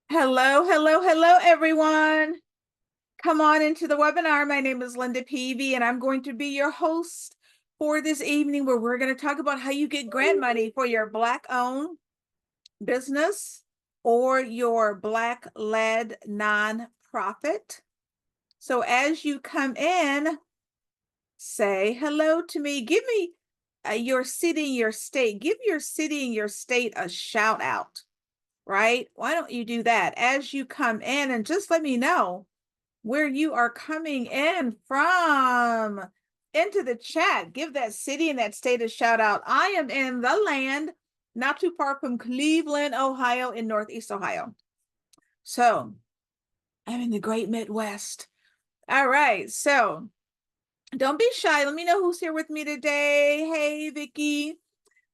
Hello, hello, hello, everyone. Come on into the webinar. My name is Linda Peavy, and I'm going to be your host for this evening where we're going to talk about how you get grant money for your Black-owned business or your Black-led nonprofit. So as you come in, say hello to me. Give me your city and your state. Give your city and your state a shout out, right? Why don't you do that as you come in and just let me know where you are coming in from into the chat. Give that city and that state a shout out. I am in the land not too far from Cleveland, Ohio, in Northeast Ohio. So I'm in the great Midwest. All right. So don't be shy. Let me know who's here with me today. Hey, Vicki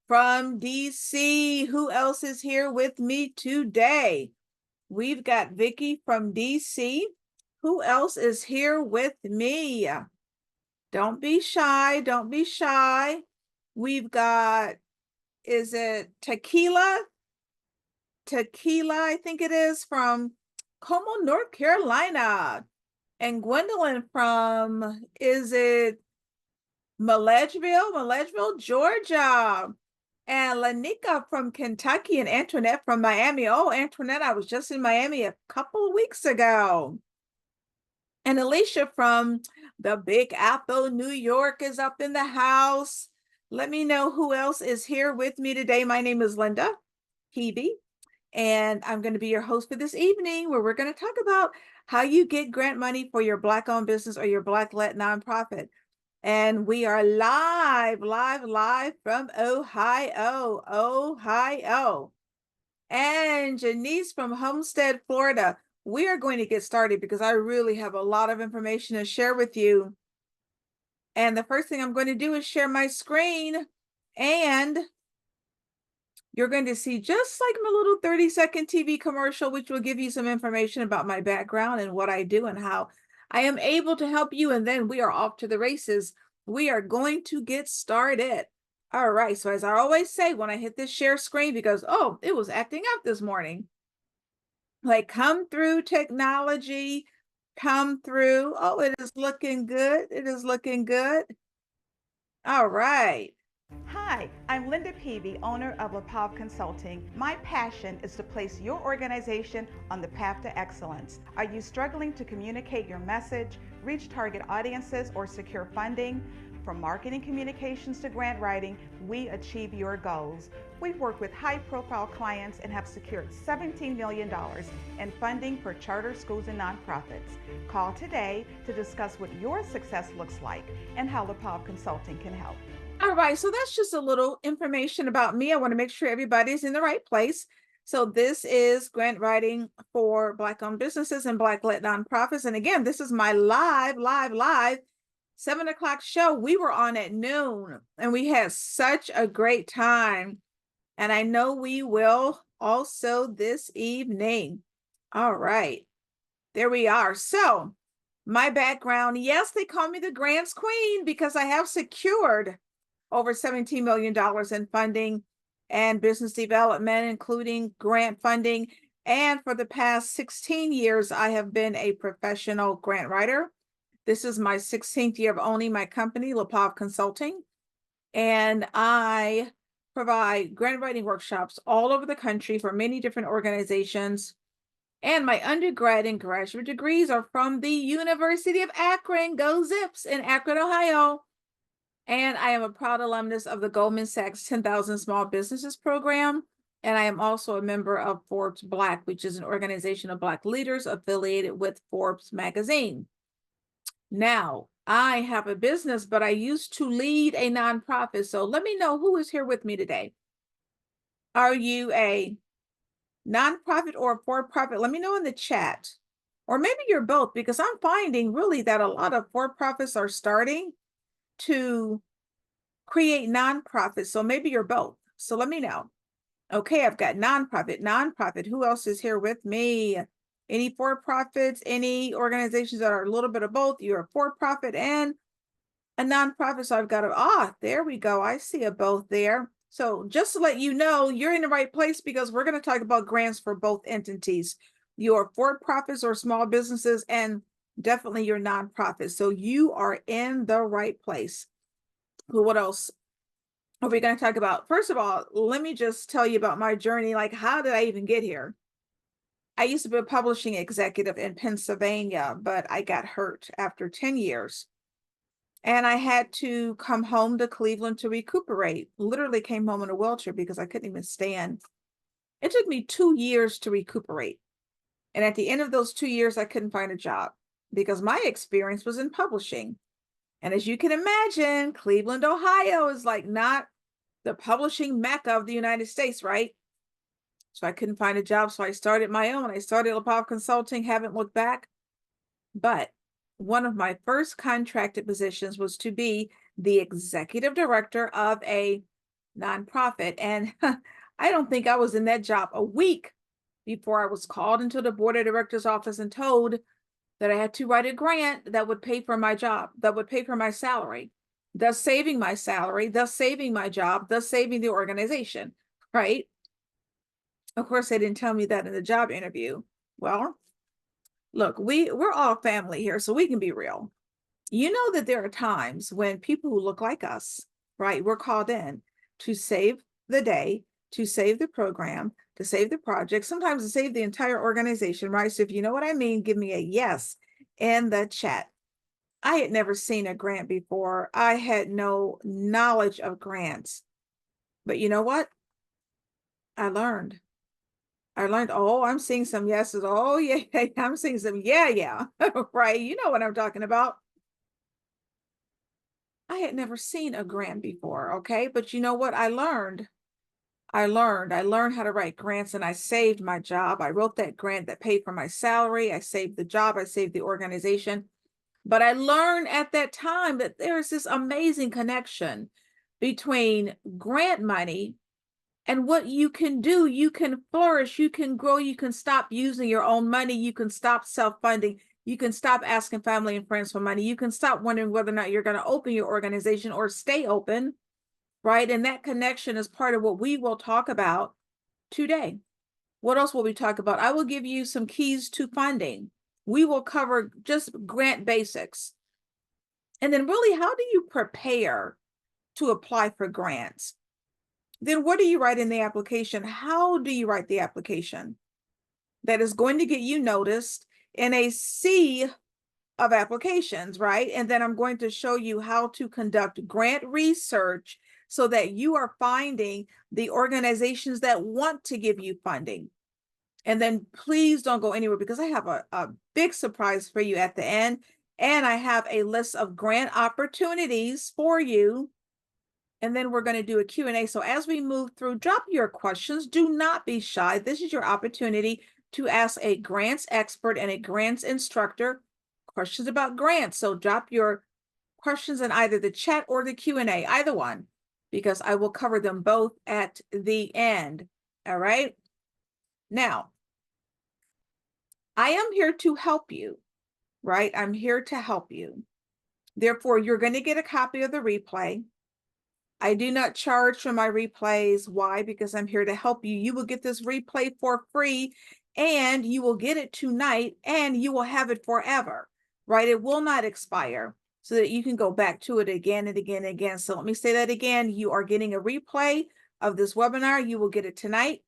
from DC. Who else is here with me today? We've got Vicki from DC. Who else is here with me? Don't be shy. Don't be shy. We've got, is it Tequila? Tequila, I think it is, from Como, North Carolina. And Gwendolyn from, is it Milledgeville, Georgia. And Lanika from Kentucky and Antoinette from Miami. Oh, Antoinette, I was just in Miami a couple of weeks ago. And Alicia from the Big Apple, New York is up in the house. Let me know who else is here with me today. My name is Linda Peavy, and I'm going to be your host for this evening where we're going to talk about how you get grant money for your Black-owned business or your Black-led nonprofit. And we are live from Ohio. And Janice from Homestead, Florida. We are going to get started because I really have a lot of information to share with you. And the first thing I'm going to do is share my screen. And you're going to see just like my little 30-second TV commercial, which will give you some information about my background and what I do and how I am able to help you. And then we are off to the races. We are going to get started. All right. So as I always say, when I hit this share screen, because, oh, it was acting out this morning. Like, come through, technology, come through. Oh, it is looking good. It is looking good. All right. Hi, I'm Linda Peavy, owner of LaPav Consulting. My passion is to place your organization on the path to excellence. Are you struggling to communicate your message, reach target audiences, or secure funding? From marketing communications to grant writing, we achieve your goals. We've worked with high-profile clients and have secured $17 million in funding for charter schools and nonprofits. Call today to discuss what your success looks like and how LaPav Consulting can help. All right, so that's just a little information about me. I want to make sure everybody's in the right place. So this is grant writing for Black-owned businesses and Black-led nonprofits. And again, this is my live 7 o'clock show. We were on at noon and we had such a great time. And I know we will also this evening. All right, there we are. So my background, yes, they call me the grants queen because I have secured over $17 million in funding and business development, including grant funding. And for the past 16 years, I have been a professional grant writer. This is my 16th year of owning my company, LaPav Consulting. And I provide grant writing workshops all over the country for many different organizations. And my undergrad and graduate degrees are from the University of Akron, go Zips, in Akron, Ohio. And I am a proud alumnus of the Goldman Sachs 10,000 Small Businesses program. And I am also a member of Forbes Black, which is an organization of Black leaders affiliated with Forbes magazine. Now, I have a business, but I used to lead a nonprofit. So let me know who is here with me today. Are you a nonprofit or a for-profit? Let me know in the chat. Or maybe you're both, because I'm finding really that a lot of for-profits are starting to create nonprofits. So maybe you're both. So let me know. Okay, I've got nonprofit. Who else is here with me? Any for-profits, any organizations that are a little bit of both? You're a for-profit and a nonprofit. So I've got there we go. I see a both there. So just to let you know, you're in the right place because we're going to talk about grants for both entities. your for-profits or small businesses, and definitely your nonprofits. So you are in the right place. Well, what else are we going to talk about? First of all, let me just tell you about my journey. Like, how did I even get here? I used to be a publishing executive in Pennsylvania, but I got hurt after 10 years. And I had to come home to Cleveland to recuperate. Literally came home in a wheelchair because I couldn't even stand. It took me 2 years to recuperate. And at the end of those 2 years, I couldn't find a job because my experience was in publishing. And as you can imagine, Cleveland, Ohio is like not the publishing mecca of the United States, right? So I couldn't find a job. So I started my own. I started LaPav Consulting, haven't looked back. But one of my first contracted positions was to be the executive director of a nonprofit. And I don't think I was in that job a week before I was called into the board of directors office and told that I had to write a grant that would pay for my job, that would pay for my salary, thus saving my salary, thus saving my job, thus saving the organization, right? Of course, they didn't tell me that in the job interview. Well, look, we're all family here, so we can be real. You know that there are times when people who look like us, right, we're called in to save the day, to save the program, to save the project, sometimes to save the entire organization, right? So if you know what I mean, give me a yes in the chat. I had never seen a grant before. I had no knowledge of grants. But you know what? I learned. Oh, I'm seeing some yeses. Oh, yeah, I'm seeing some yeah, right? You know what I'm talking about. I had never seen a grant before, okay? But you know what? I learned. I learned how to write grants and I saved my job. I wrote that grant that paid for my salary. I saved the job. I saved the organization. But I learned at that time that there is this amazing connection between grant money and what you can do. You can flourish, you can grow, you can stop using your own money, you can stop self-funding, you can stop asking family and friends for money, you can stop wondering whether or not you're going to open your organization or stay open, right? And that connection is part of what we will talk about today. What else will we talk about? I will give you some keys to funding. We will cover just grant basics. And then really, how do you prepare to apply for grants? Then what do you write in the application? How do you write the application that is going to get you noticed in a sea of applications, right? And then I'm going to show you how to conduct grant research so that you are finding the organizations that want to give you funding. And then please don't go anywhere because I have a big surprise for you at the end. And I have a list of grant opportunities for you. And then we're going to do a Q&A. So as we move through, drop your questions. Do not be shy. This is your opportunity to ask a grants expert and a grants instructor questions about grants. So drop your questions in either the chat or the Q&A, either one, because I will cover them both at the end. All right. Now, I am here to help you, right? I'm here to help you. Therefore, you're going to get a copy of the replay. I do not charge for my replays. Why? Because I'm here to help you. You will get this replay for free and you will get it tonight and you will have it forever, right? It will not expire so that you can go back to it again and again and again. So let me say that again. You are getting a replay of this webinar. You will get it tonight.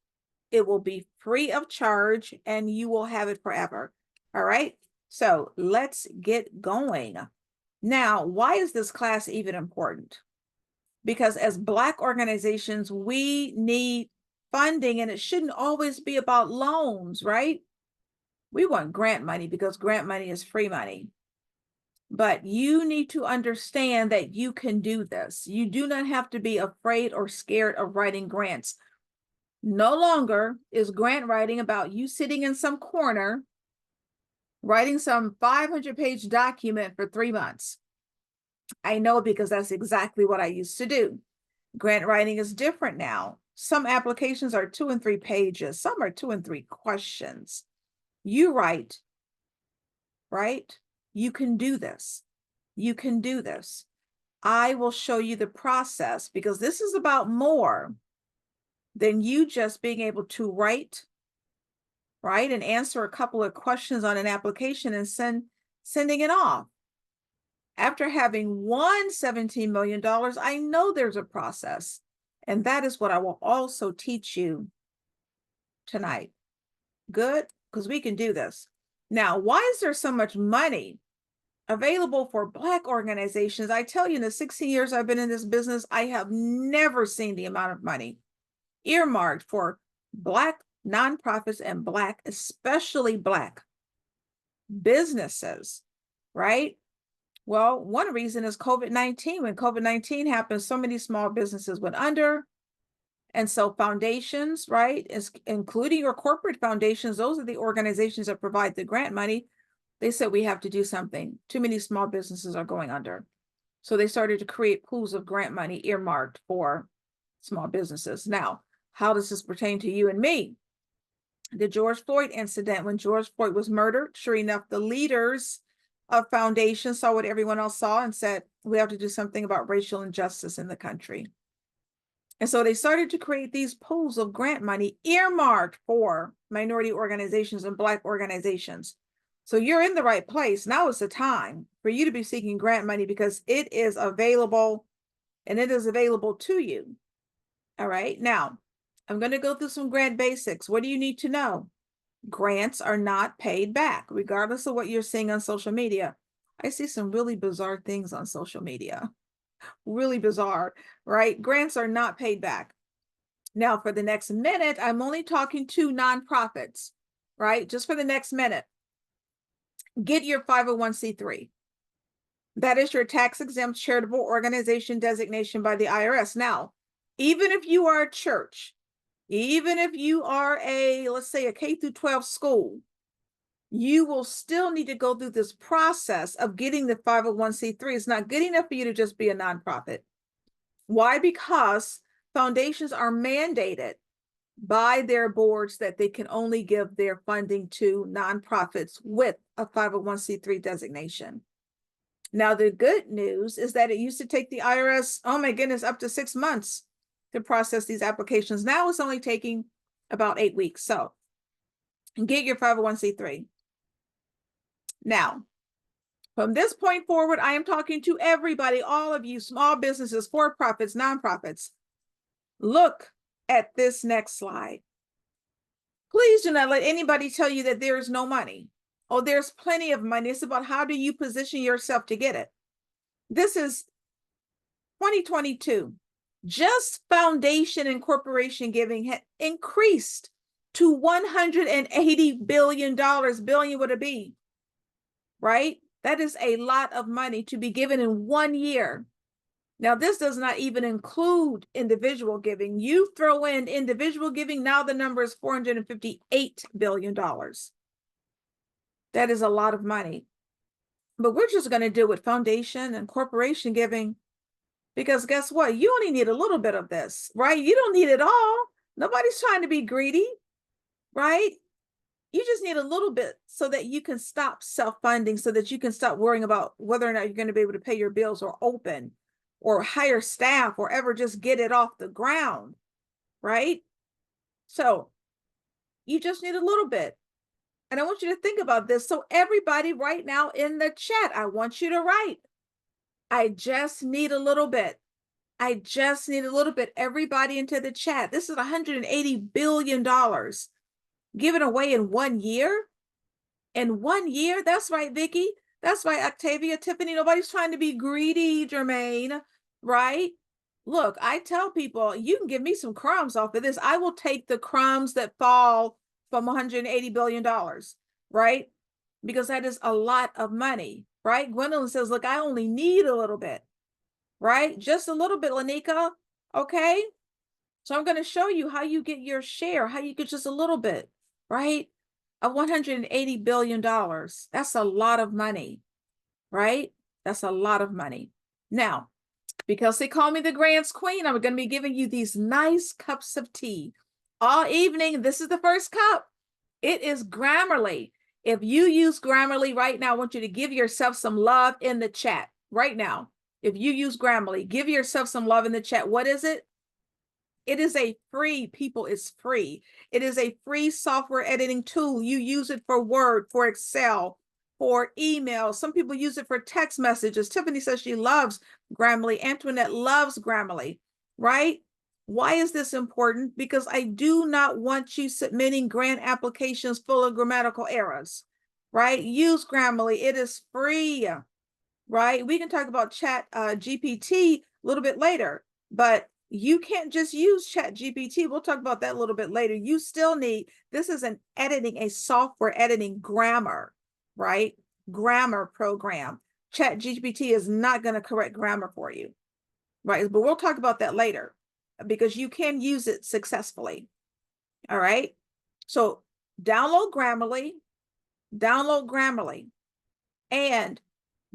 It will be free of charge and you will have it forever. All right. So let's get going. Now, why is this class even important? Because as Black organizations, we need funding and it shouldn't always be about loans, right? We want grant money because grant money is free money. But you need to understand that you can do this. You do not have to be afraid or scared of writing grants. No longer is grant writing about you sitting in some corner, writing some 500-page document for 3 months. I know because that's exactly what I used to do. Grant writing is different now. Some applications are 2 and 3 pages. Some are 2 and 3 questions. You write, right? You can do this. You can do this. I will show you the process because this is about more than you just being able to write, right? And answer a couple of questions on an application and sending it off. After having won $17 million, I know there's a process. And that is what I will also teach you tonight. Good? Because we can do this. Now, why is there so much money available for Black organizations? I tell you, in the 16 years I've been in this business, I have never seen the amount of money earmarked for Black nonprofits and Black, especially Black businesses, right? Well, one reason is COVID-19. When COVID-19 happened, so many small businesses went under. And so foundations, right, including your corporate foundations, those are the organizations that provide the grant money. They said we have to do something. Too many small businesses are going under. So they started to create pools of grant money earmarked for small businesses. Now, how does this pertain to you and me? The George Floyd incident, when George Floyd was murdered, sure enough, the leaders of foundations saw what everyone else saw and said, we have to do something about racial injustice in the country. And so they started to create these pools of grant money earmarked for minority organizations and Black organizations. So you're in the right place. Now is the time for you to be seeking grant money because it is available and it is available to you. All right. Now, I'm going to go through some grant basics. What do you need to know? Grants are not paid back, regardless of what you're seeing on social media. I see some really bizarre things on social media. Really bizarre, right? Grants are not paid back. Now, for the next minute, I'm only talking to nonprofits, right? Just for the next minute. Get your 501c3. That is your tax-exempt charitable organization designation by the IRS. Now, even if you are a church, even if you are let's say a K through 12 school, you will still need to go through this process of getting the 501c3. It's not good enough for you to just be a nonprofit. Why? Because foundations are mandated by their boards that they can only give their funding to nonprofits with a 501c3 designation. Now, the good news is that it used to take the IRS, oh my goodness, up to 6 months to process these applications. Now it's only taking about 8 weeks. So get your 501c3. Now, from this point forward, I am talking to everybody, all of you, small businesses, for-profits, nonprofits. Look at this next slide. Please do not let anybody tell you that there is no money. Oh, there's plenty of money. It's about how do you position yourself to get it. This is 2022. Just foundation and corporation giving had increased to $180 billion, billion with a B, right? That is a lot of money to be given in 1 year. Now, this does not even include individual giving. You throw in individual giving, now the number is $458 billion. That is a lot of money. But we're just going to deal with foundation and corporation giving because guess what? You only need a little bit of this, right? You don't need it all. Nobody's trying to be greedy, right? You just need a little bit so that you can stop self-funding, so that you can stop worrying about whether or not you're going to be able to pay your bills or open or hire staff or ever just get it off the ground, right? So you just need a little bit. And I want you to think about this. So everybody right now in the chat, I want you to write, I just need a little bit. I just need a little bit. Everybody into the chat. This is $180 billion given away in 1 year. In 1 year. That's right, Vicki. That's right, Octavia, Tiffany. Nobody's trying to be greedy, Jermaine, right? Look, I tell people, you can give me some crumbs off of this. I will take the crumbs that fall from $180 billion, right? Because that is a lot of money, right? Gwendolyn says, look, I only need a little bit, right? Just a little bit, Lanika, okay? So I'm going to show you how you get your share, how you get just a little bit, right? Of $180 billion. That's a lot of money, right? That's a lot of money. Now, because they call me the grants queen, I'm going to be giving you these nice cups of tea all evening. This is the first cup. It is Grammarly. If you use Grammarly right now, I want you to give yourself some love in the chat right now. If you use Grammarly, give yourself some love in the chat. What is it? It is a free, people, it's free. It is a free software editing tool. You use it for Word, for Excel, for email. Some people use it for text messages. Tiffany says she loves Grammarly. Antoinette loves Grammarly, right? Why is this important? Because I do not want you submitting grant applications full of grammatical errors, right? Use Grammarly. It is free, right? We can talk about Chat GPT a little bit later, but you can't just use Chat GPT. We'll talk about that a little bit later. You still need, this is an editing, a software editing grammar, right? Grammar program. Chat GPT is not going to correct grammar for you, right? But we'll talk about that later because you can use it successfully. All right. So download Grammarly, and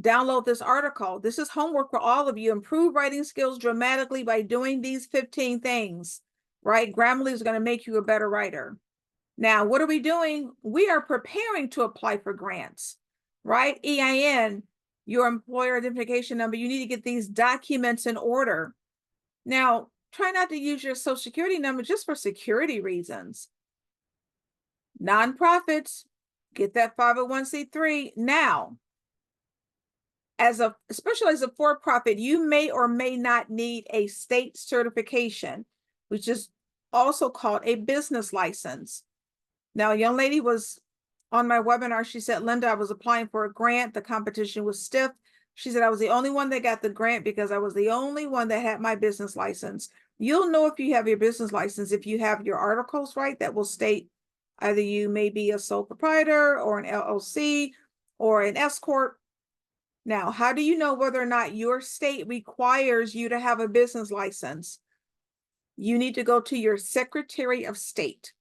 download this article. This is homework for all of you. Improve writing skills dramatically by doing these 15 things, right? Grammarly is going to make you a better writer. Now, what are we doing? We are preparing to apply for grants, right? EIN, your employer identification number. You need to get these documents in order. Now, try not to use your social security number just for security reasons. Nonprofits, get that 501c3 now. Especially as a for-profit, you may or may not need a state certification, which is also called a business license. Now, a young lady was on my webinar. She said, Linda, I was applying for a grant. The competition was stiff. She said, I was the only one that got the grant because I was the only one that had my business license. You'll know if you have your business license, if you have your articles, right, that will state either you may be a sole proprietor or an LLC or an S Corp. Now, how do you know whether or not your state requires you to have a business license? You need to go to your Secretary of State,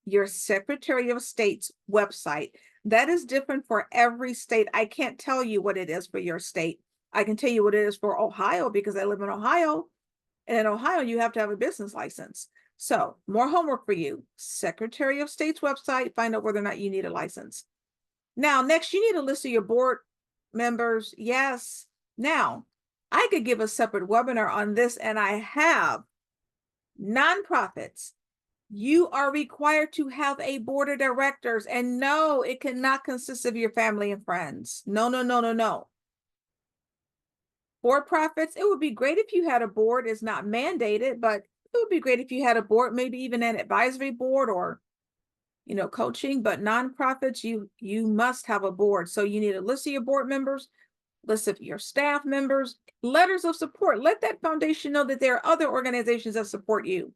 State's website. That is different for every state. I can't tell you what it is for your state. I can tell you what it is for Ohio because I live in Ohio. And in Ohio, you have to have a business license. So more homework for you. Secretary of State's website, find out whether or not you need a license. Now, next, you need a list of your board members. Yes. Now, I could give a separate webinar on this, and I have. Nonprofits, you are required to have a board of directors, and no, it cannot consist of your family and friends. No, no, no, no, no. For-profits, it would be great if you had a board. It's not mandated, but it would be great if you had a board, maybe even an advisory board or coaching. But nonprofits, you must have a board. So you need a list of your board members, list of your staff members, letters of support. Let that foundation know that there are other organizations that support you,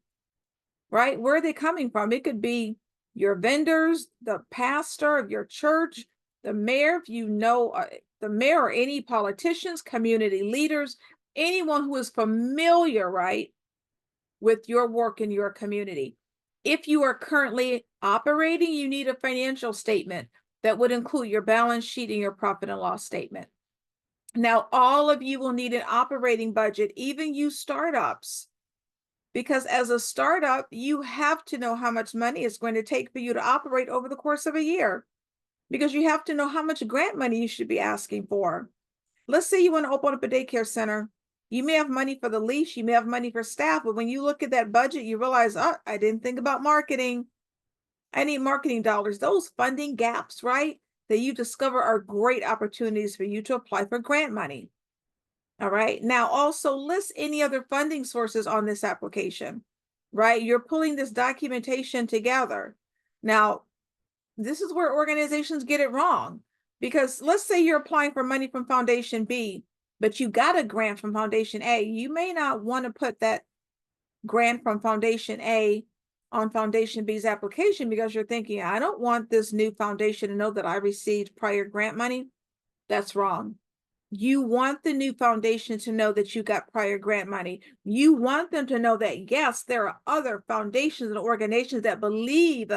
right? Where are they coming from? It could be your vendors, the pastor of your church, the mayor, if you know the mayor, or any politicians, community leaders, anyone who is familiar, right, with your work in your community. If you are currently operating, you need a financial statement that would include your balance sheet and your profit and loss statement. Now, all of you will need an operating budget, even you startups, because as a startup, you have to know how much money it's going to take for you to operate over the course of a year, because you have to know how much grant money you should be asking for. Let's say you want to open up a daycare center. You may have money for the lease, you may have money for staff, but when you look at that budget, you realize, oh, I didn't think about marketing. I need marketing dollars. Those funding gaps, right, that you discover are great opportunities for you to apply for grant money. All right. Now, also list any other funding sources on this application, right? You're pulling this documentation together. Now, this is where organizations get it wrong, because let's say you're applying for money from Foundation B, but you got a grant from Foundation A. You may not want to put that grant from Foundation A on Foundation B's application because you're thinking, I don't want this new foundation to know that I received prior grant money. That's wrong. You want the new foundation to know that you got prior grant money. You want them to know that, yes, there are other foundations and organizations that believe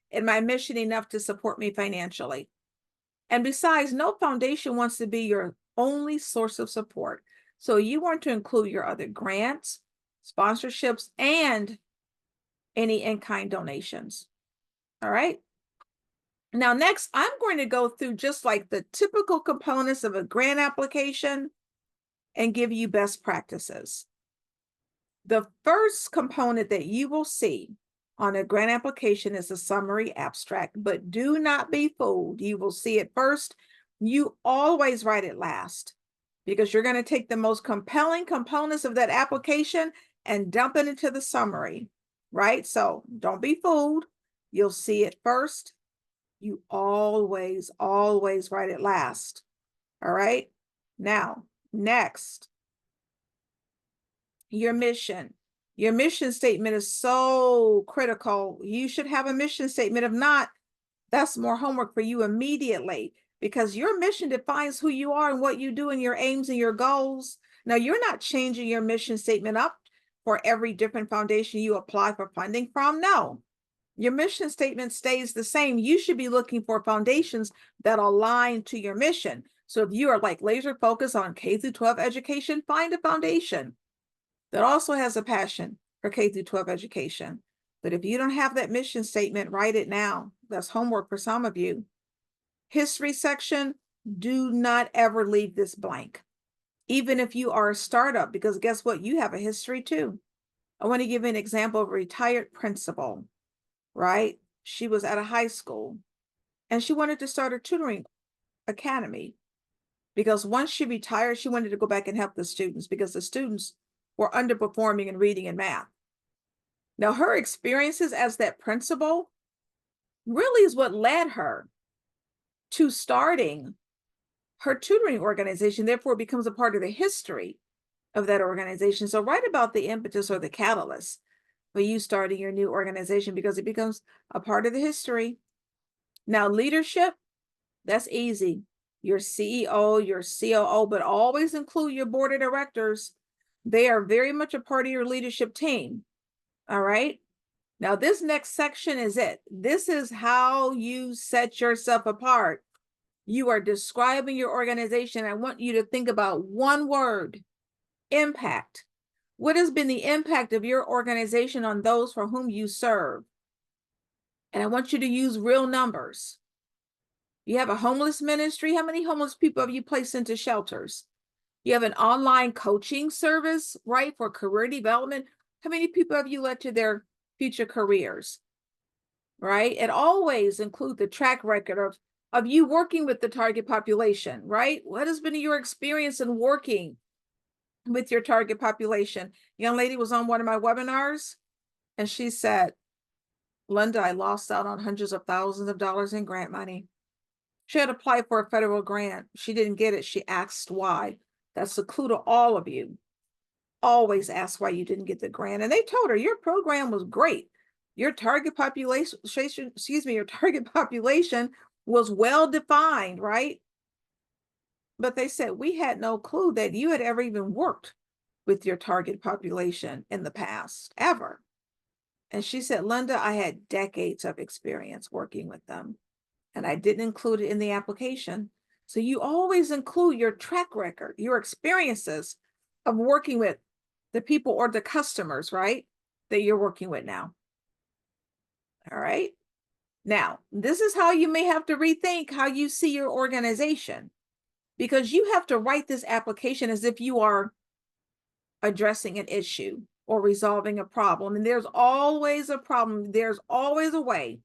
in my mission enough to support me financially. And besides, no foundation wants to be your only source of support. So you want to include your other grants, sponsorships, and any in-kind donations. All right. Now, next, I'm going to go through just like the typical components of a grant application and give you best practices. The first component that you will see on a grant application is a summary abstract, but do not be fooled. You will see it first. You always write it last because you're going to take the most compelling components of that application and dump it into the summary, right? So don't be fooled. You'll see it first. You always, always write it last. All right. Now, next, your mission. Your mission statement is so critical. You should have a mission statement. If not, that's more homework for you immediately because your mission defines who you are and what you do and your aims and your goals. Now, you're not changing your mission statement up for every different foundation you apply for funding from. No, your mission statement stays the same. You should be looking for foundations that align to your mission. So if you are like laser focused on K through 12 education, find a foundation that also has a passion for K through 12 education. But if you don't have that mission statement, write it now. That's homework for some of you. History section, do not ever leave this blank, even if you are a startup, because guess what? You have a history too. I want to give an example of a retired principal, right? She was at a high school and she wanted to start a tutoring academy because once she retired, she wanted to go back and help the students because the students were underperforming in reading and math. Now, her experiences as that principal really is what led her to starting her tutoring organization. Therefore, it becomes a part of the history of that organization. So write about the impetus or the catalyst for you starting your new organization because it becomes a part of the history. Now, leadership, that's easy. Your CEO, your COO, but always include your board of directors. They are very much a part of your leadership team. All right. Now, this next section is it. This is how you set yourself apart. You are describing your organization. I want you to think about one word: impact. What has been the impact of your organization on those for whom you serve? And I want you to use real numbers. You have a homeless ministry. How many homeless people have you placed into shelters? You have an online coaching service, right, for career development. How many people have you led to their future careers, right? And always include the track record of you working with the target population, right? What has been your experience in working with your target population? Young lady was on one of my webinars and she said, Linda, I lost out on hundreds of thousands of dollars in grant money. She had applied for a federal grant. She didn't get it. She asked why. That's the clue to all of you. Always ask why you didn't get the grant. And they told her, your program was great. Your target population, your target population was well defined, right? But they said, we had no clue that you had ever even worked with your target population in the past, ever. And she said, Linda, I had decades of experience working with them, and I didn't include it in the application. So you always include your track record, your experiences of working with the people or the customers, right, that you're working with now. All right. Now, this is how you may have to rethink how you see your organization, because you have to write this application as if you are addressing an issue or resolving a problem. And there's always a problem. There's always a way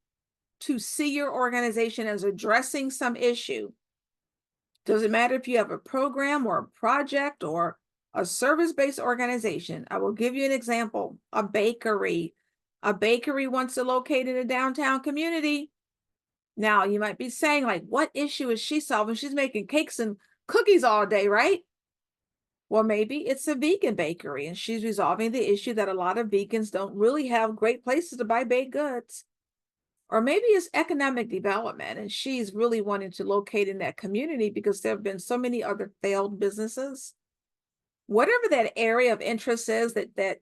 to see your organization as addressing some issue. Doesn't matter if you have a program or a project or a service-based organization. I will give you an example. A bakery. A bakery wants to locate in a downtown community. Now, you might be saying, like, what issue is she solving? She's making cakes and cookies all day, right? Well, maybe it's a vegan bakery and she's resolving the issue that a lot of vegans don't really have great places to buy baked goods. Or maybe it's economic development and she's really wanting to locate in that community because there have been so many other failed businesses. Whatever that area of interest is that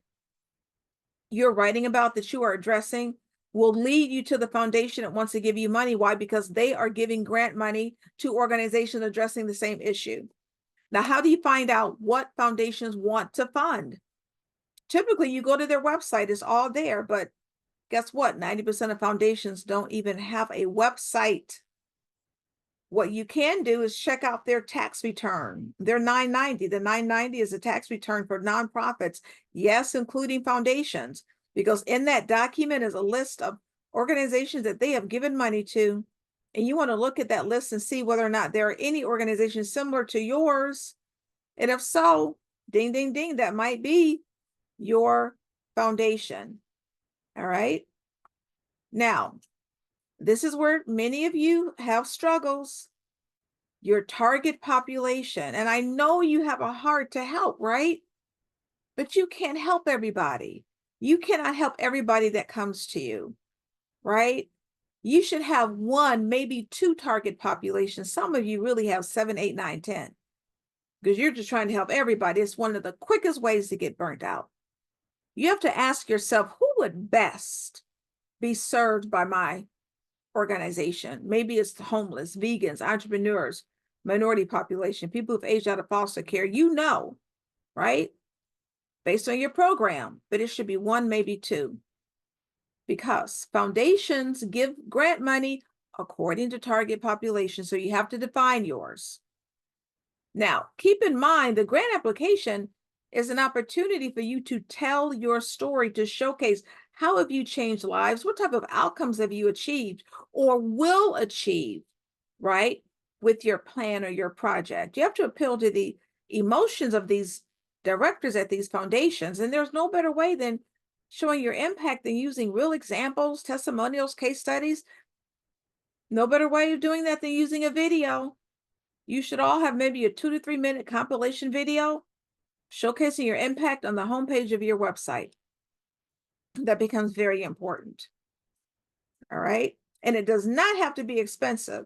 you're writing about, that you are addressing, will lead you to the foundation that wants to give you money. Why? Because they are giving grant money to organizations addressing the same issue. Now, how do you find out what foundations want to fund? Typically, you go to their website, it's all there, but guess what? 90% of foundations don't even have a website. What you can do is check out their tax return, their 990. The 990 is a tax return for nonprofits, yes, including foundations, because in that document is a list of organizations that they have given money to. And you want to look at that list and see whether or not there are any organizations similar to yours. And if so, ding, ding, ding, that might be your foundation. All right. Now, this is where many of you have struggles. Your target population. And I know you have a heart to help, right? But you can't help everybody. You cannot help everybody that comes to you, right? You should have one, maybe two target populations. Some of you really have 7, 8, 9, 10, because you're just trying to help everybody. It's one of the quickest ways to get burnt out. You have to ask yourself, who would best be served by my organization? Maybe it's the homeless, vegans, entrepreneurs, minority population, people who've aged out of foster care, right? Based on your program, but it should be one, maybe two, because foundations give grant money according to target population. So you have to define yours. Now, keep in mind, the grant application is an opportunity for you to tell your story, to showcase how have you changed lives, what type of outcomes have you achieved or will achieve, right, with your plan or your project. You have to appeal to the emotions of these directors at these foundations, and there's no better way than showing your impact than using real examples, testimonials, case studies. No better way of doing that than using a video. You should all have maybe a 2 to 3 minute compilation video showcasing your impact on the homepage of your website. That becomes very important. All right. And it does not have to be expensive.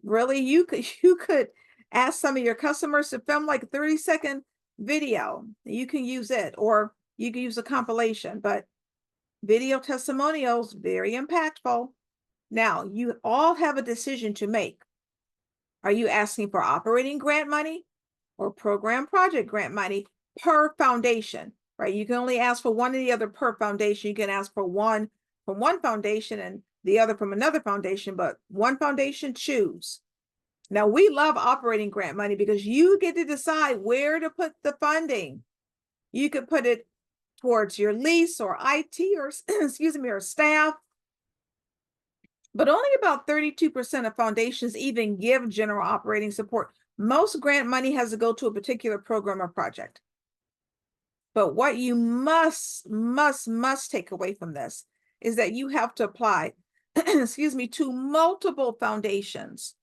Really, you could ask some of your customers to film like a 30-second video. You can use it, or you can use a compilation, but video testimonials, very impactful. Now, you all have a decision to make. Are you asking for operating grant money or program project grant money per foundation, right? You can only ask for one or the other per foundation. You can ask for one from one foundation and the other from another foundation, but one foundation, choose. Now, we love operating grant money because you get to decide where to put the funding. You could put it towards your lease or IT or, excuse me, or staff. But only about 32% of foundations even give general operating support. Most grant money has to go to a particular program or project. But what you must take away from this is that you have to apply, excuse me, to multiple foundations,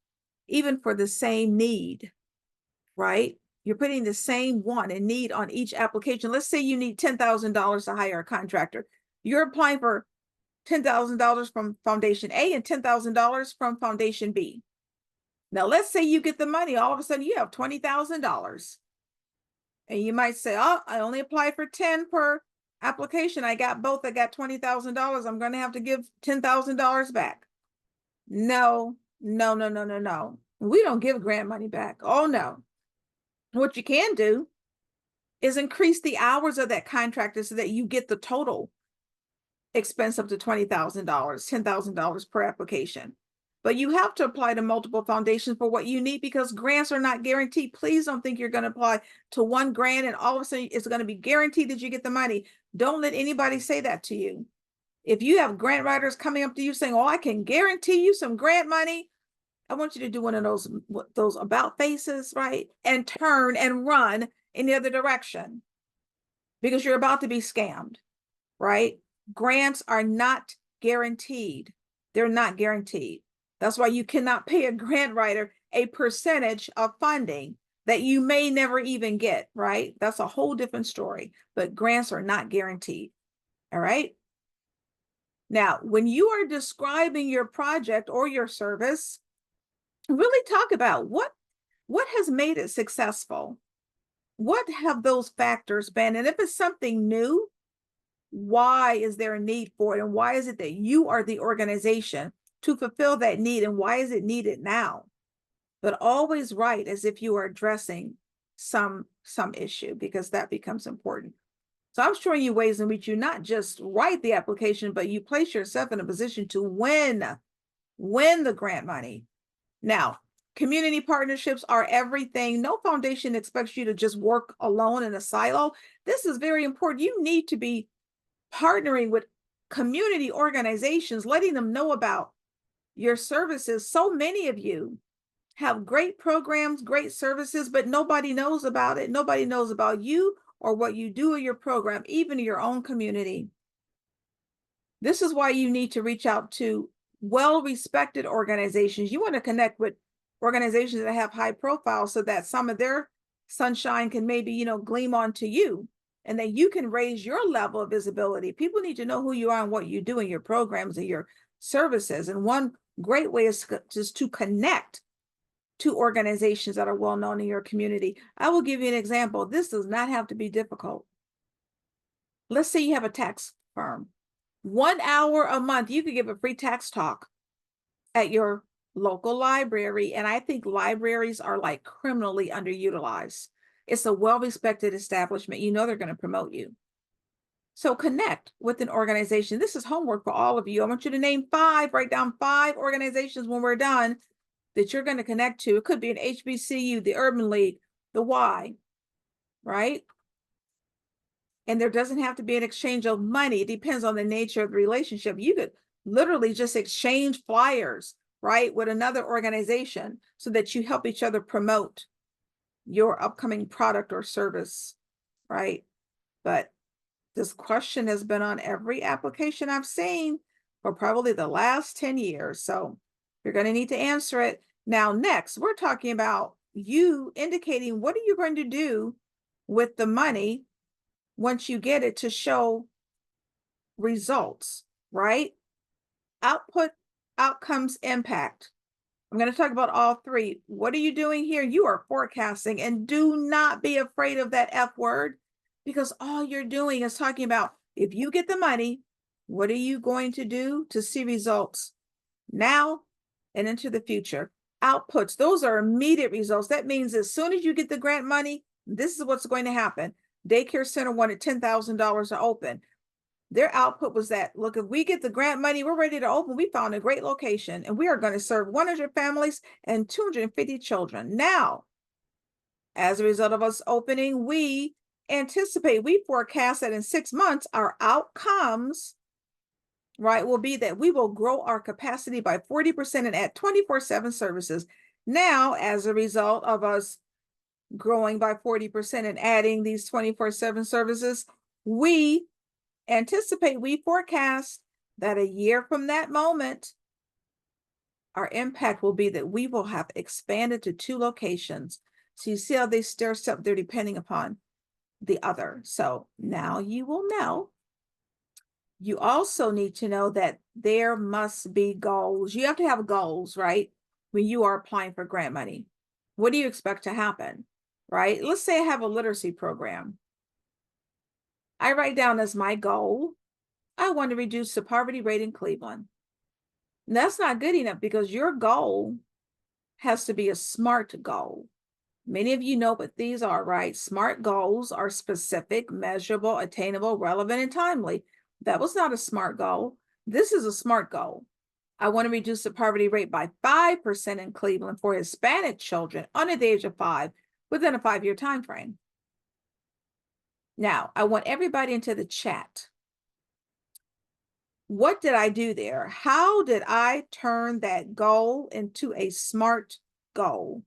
even for the same need, right? You're putting the same want and need on each application. Let's say you need $10,000 to hire a contractor. You're applying for $10,000 from Foundation A and $10,000 from Foundation B. Now, let's say you get the money. All of a sudden, you have $20,000. And you might say, oh, I only applied for 10 per application. I got both. I got $20,000. I'm going to have to give $10,000 back. No. We don't give grant money back. Oh, no. What you can do is increase the hours of that contractor so that you get the total expense up to $20,000, $10,000 per application. But you have to apply to multiple foundations for what you need, because grants are not guaranteed. Please don't think you're going to apply to one grant and all of a sudden it's going to be guaranteed that you get the money. Don't let anybody say that to you. If you have grant writers coming up to you saying, oh, I can guarantee you some grant money, I want you to do one of those about faces, right? And turn and run in the other direction, because you're about to be scammed, right? Grants are not guaranteed. They're not guaranteed. That's why you cannot pay a grant writer a percentage of funding that you may never even get, right? That's a whole different story, but grants are not guaranteed. All right. Now, when you are describing your project or your service, really talk about what has made it successful. What have those factors been? And if it's something new, why is there a need for it? And why is it that you are the organization to fulfill that need? And why is it needed now? But always write as if you are addressing some issue, because that becomes important. So I'm showing you ways in which you not just write the application, but you place yourself in a position to win the grant money. Now, Community partnerships are everything. No foundation expects you to just work alone in a silo. This is very important. You need to be partnering with community organizations, letting them know about your services. So many of you have great programs, great services, but nobody knows about it. Nobody knows about you or what you do in your program, even in your own community. This is why you need to reach out to well-respected organizations. You want to connect with organizations that have high profile so that some of their sunshine can maybe, gleam onto you and that you can raise your level of visibility. People need to know who you are and what you do in your programs and your services. And one great way is just to connect to organizations that are well known in your community. I will give you an example. This does not have to be difficult. Let's say you have a tax firm. 1 hour a month, you could give a free tax talk at your local library. And I think libraries are like criminally underutilized. It's a well-respected establishment. You know they're going to promote you. So connect with an organization. This is homework for all of you. I want you to name 5, write down 5 organizations when we're done that you're going to connect to. It could be an HBCU, the Urban League, the Y, right? And there doesn't have to be an exchange of money. It depends on the nature of the relationship. You could literally just exchange flyers, right, with another organization so that you help each other promote your upcoming product or service, right? But this question has been on every application I've seen for probably the last 10 years. So you're going to need to answer it. Now, next, we're talking about you indicating what are you going to do with the money once you get it to show results, right? Output, outcomes, impact. I'm going to talk about all 3. What are you doing here? You are forecasting, and do not be afraid of that F word, because all you're doing is talking about if you get the money, what are you going to do to see results now and into the future? Outputs, those are immediate results. That means as soon as you get the grant money, this is what's going to happen. Daycare center wanted $10,000 to open. Their output was that, look, if we get the grant money, we're ready to open. We found a great location and we are going to serve 100 families and 250 children. Now, as a result of us opening, we forecast that in 6 months, our outcomes, right, will be that we will grow our capacity by 40% and add 24/7 services. Now, as a result of us growing by 40% and adding these 24/7 services, we forecast that a year from that moment, our impact will be that we will have expanded to 2 locations. So you see how they stair step, they're depending upon the other. So now you will know. You also need to know that there must be goals. You have to have goals, right? When you are applying for grant money. What do you expect to happen, right? Let's say I have a literacy program. I write down as my goal, I want to reduce the poverty rate in Cleveland. And that's not good enough because your goal has to be a SMART goal. Many of you know what these are, right? SMART goals are specific, measurable, attainable, relevant, and timely. That was not a SMART goal. This is a SMART goal. I want to reduce the poverty rate by 5% in Cleveland for Hispanic children under the age of 5 within a 5-year time frame. Now, I want everybody into the chat. What did I do there? How did I turn that goal into a SMART goal?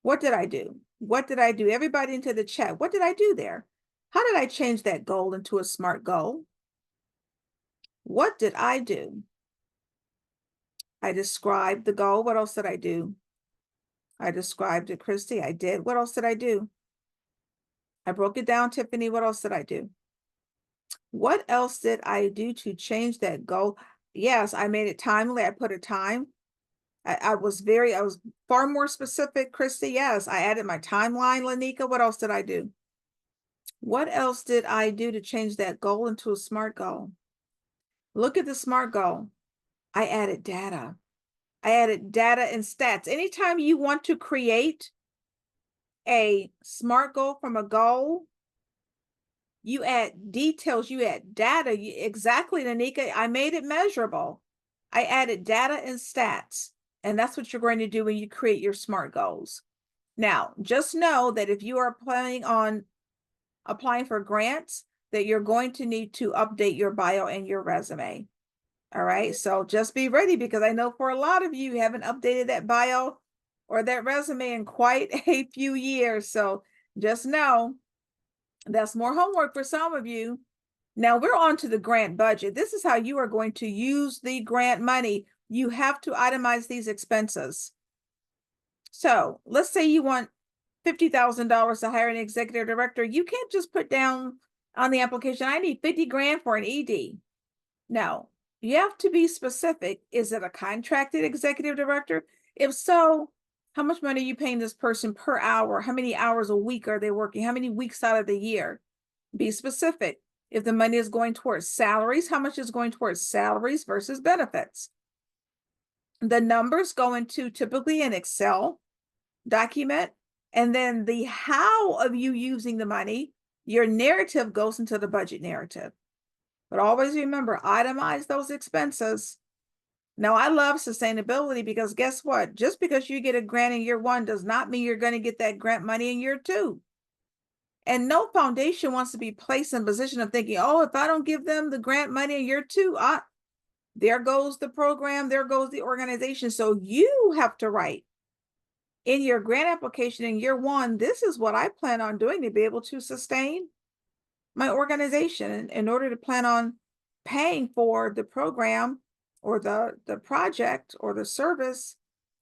What did I do? What did I do? Everybody into the chat. What did I do there? How did I change that goal into a SMART goal? What did I do? I described the goal. What else did I do? I described it, Christy. I did. What else did I do? I broke it down, Tiffany. What else did I do? What else did I do to change that goal? Yes, I made it timely. I put a time. I was far more specific, Christy. Yes, I added my timeline, Lanika. What else did I do? What else did I do to change that goal into a SMART goal? Look at the SMART goal. I added data. I added data and stats. Anytime you want to create a SMART goal from a goal, you add details, you add data. Exactly, Nanika. I made it measurable. I added data and stats. And that's what you're going to do when you create your SMART goals. Now, just know that if you are planning on applying for grants, that you're going to need to update your bio and your resume. All right, so just be ready, because I know for a lot of you haven't updated that bio or that resume in quite a few years. So just know that's more homework for some of you. Now we're on to the grant budget. This is how you are going to use the grant money. You have to itemize these expenses. So let's say you want $50,000 to hire an executive director. You can't just put down on the application, I need 50 grand for an ED. No, you have to be specific. Is it a contracted executive director? If so, how much money are you paying this person per hour? How many hours a week are they working? How many weeks out of the year? Be specific. If the money is going towards salaries, how much is going towards salaries versus benefits? The numbers go into typically an Excel document, and then the how of you using the money, your narrative goes into the budget narrative. But always remember, itemize those expenses. Now, I love sustainability, because guess what? Just because you get a grant in year one does not mean you're going to get that grant money in year two. And no foundation wants to be placed in a position of thinking, oh, if I don't give them the grant money in year two, there goes the program, there goes the organization. So you have to write in your grant application in year one, this is what I plan on doing to be able to sustain my organization in order to plan on paying for the program or the project or the service,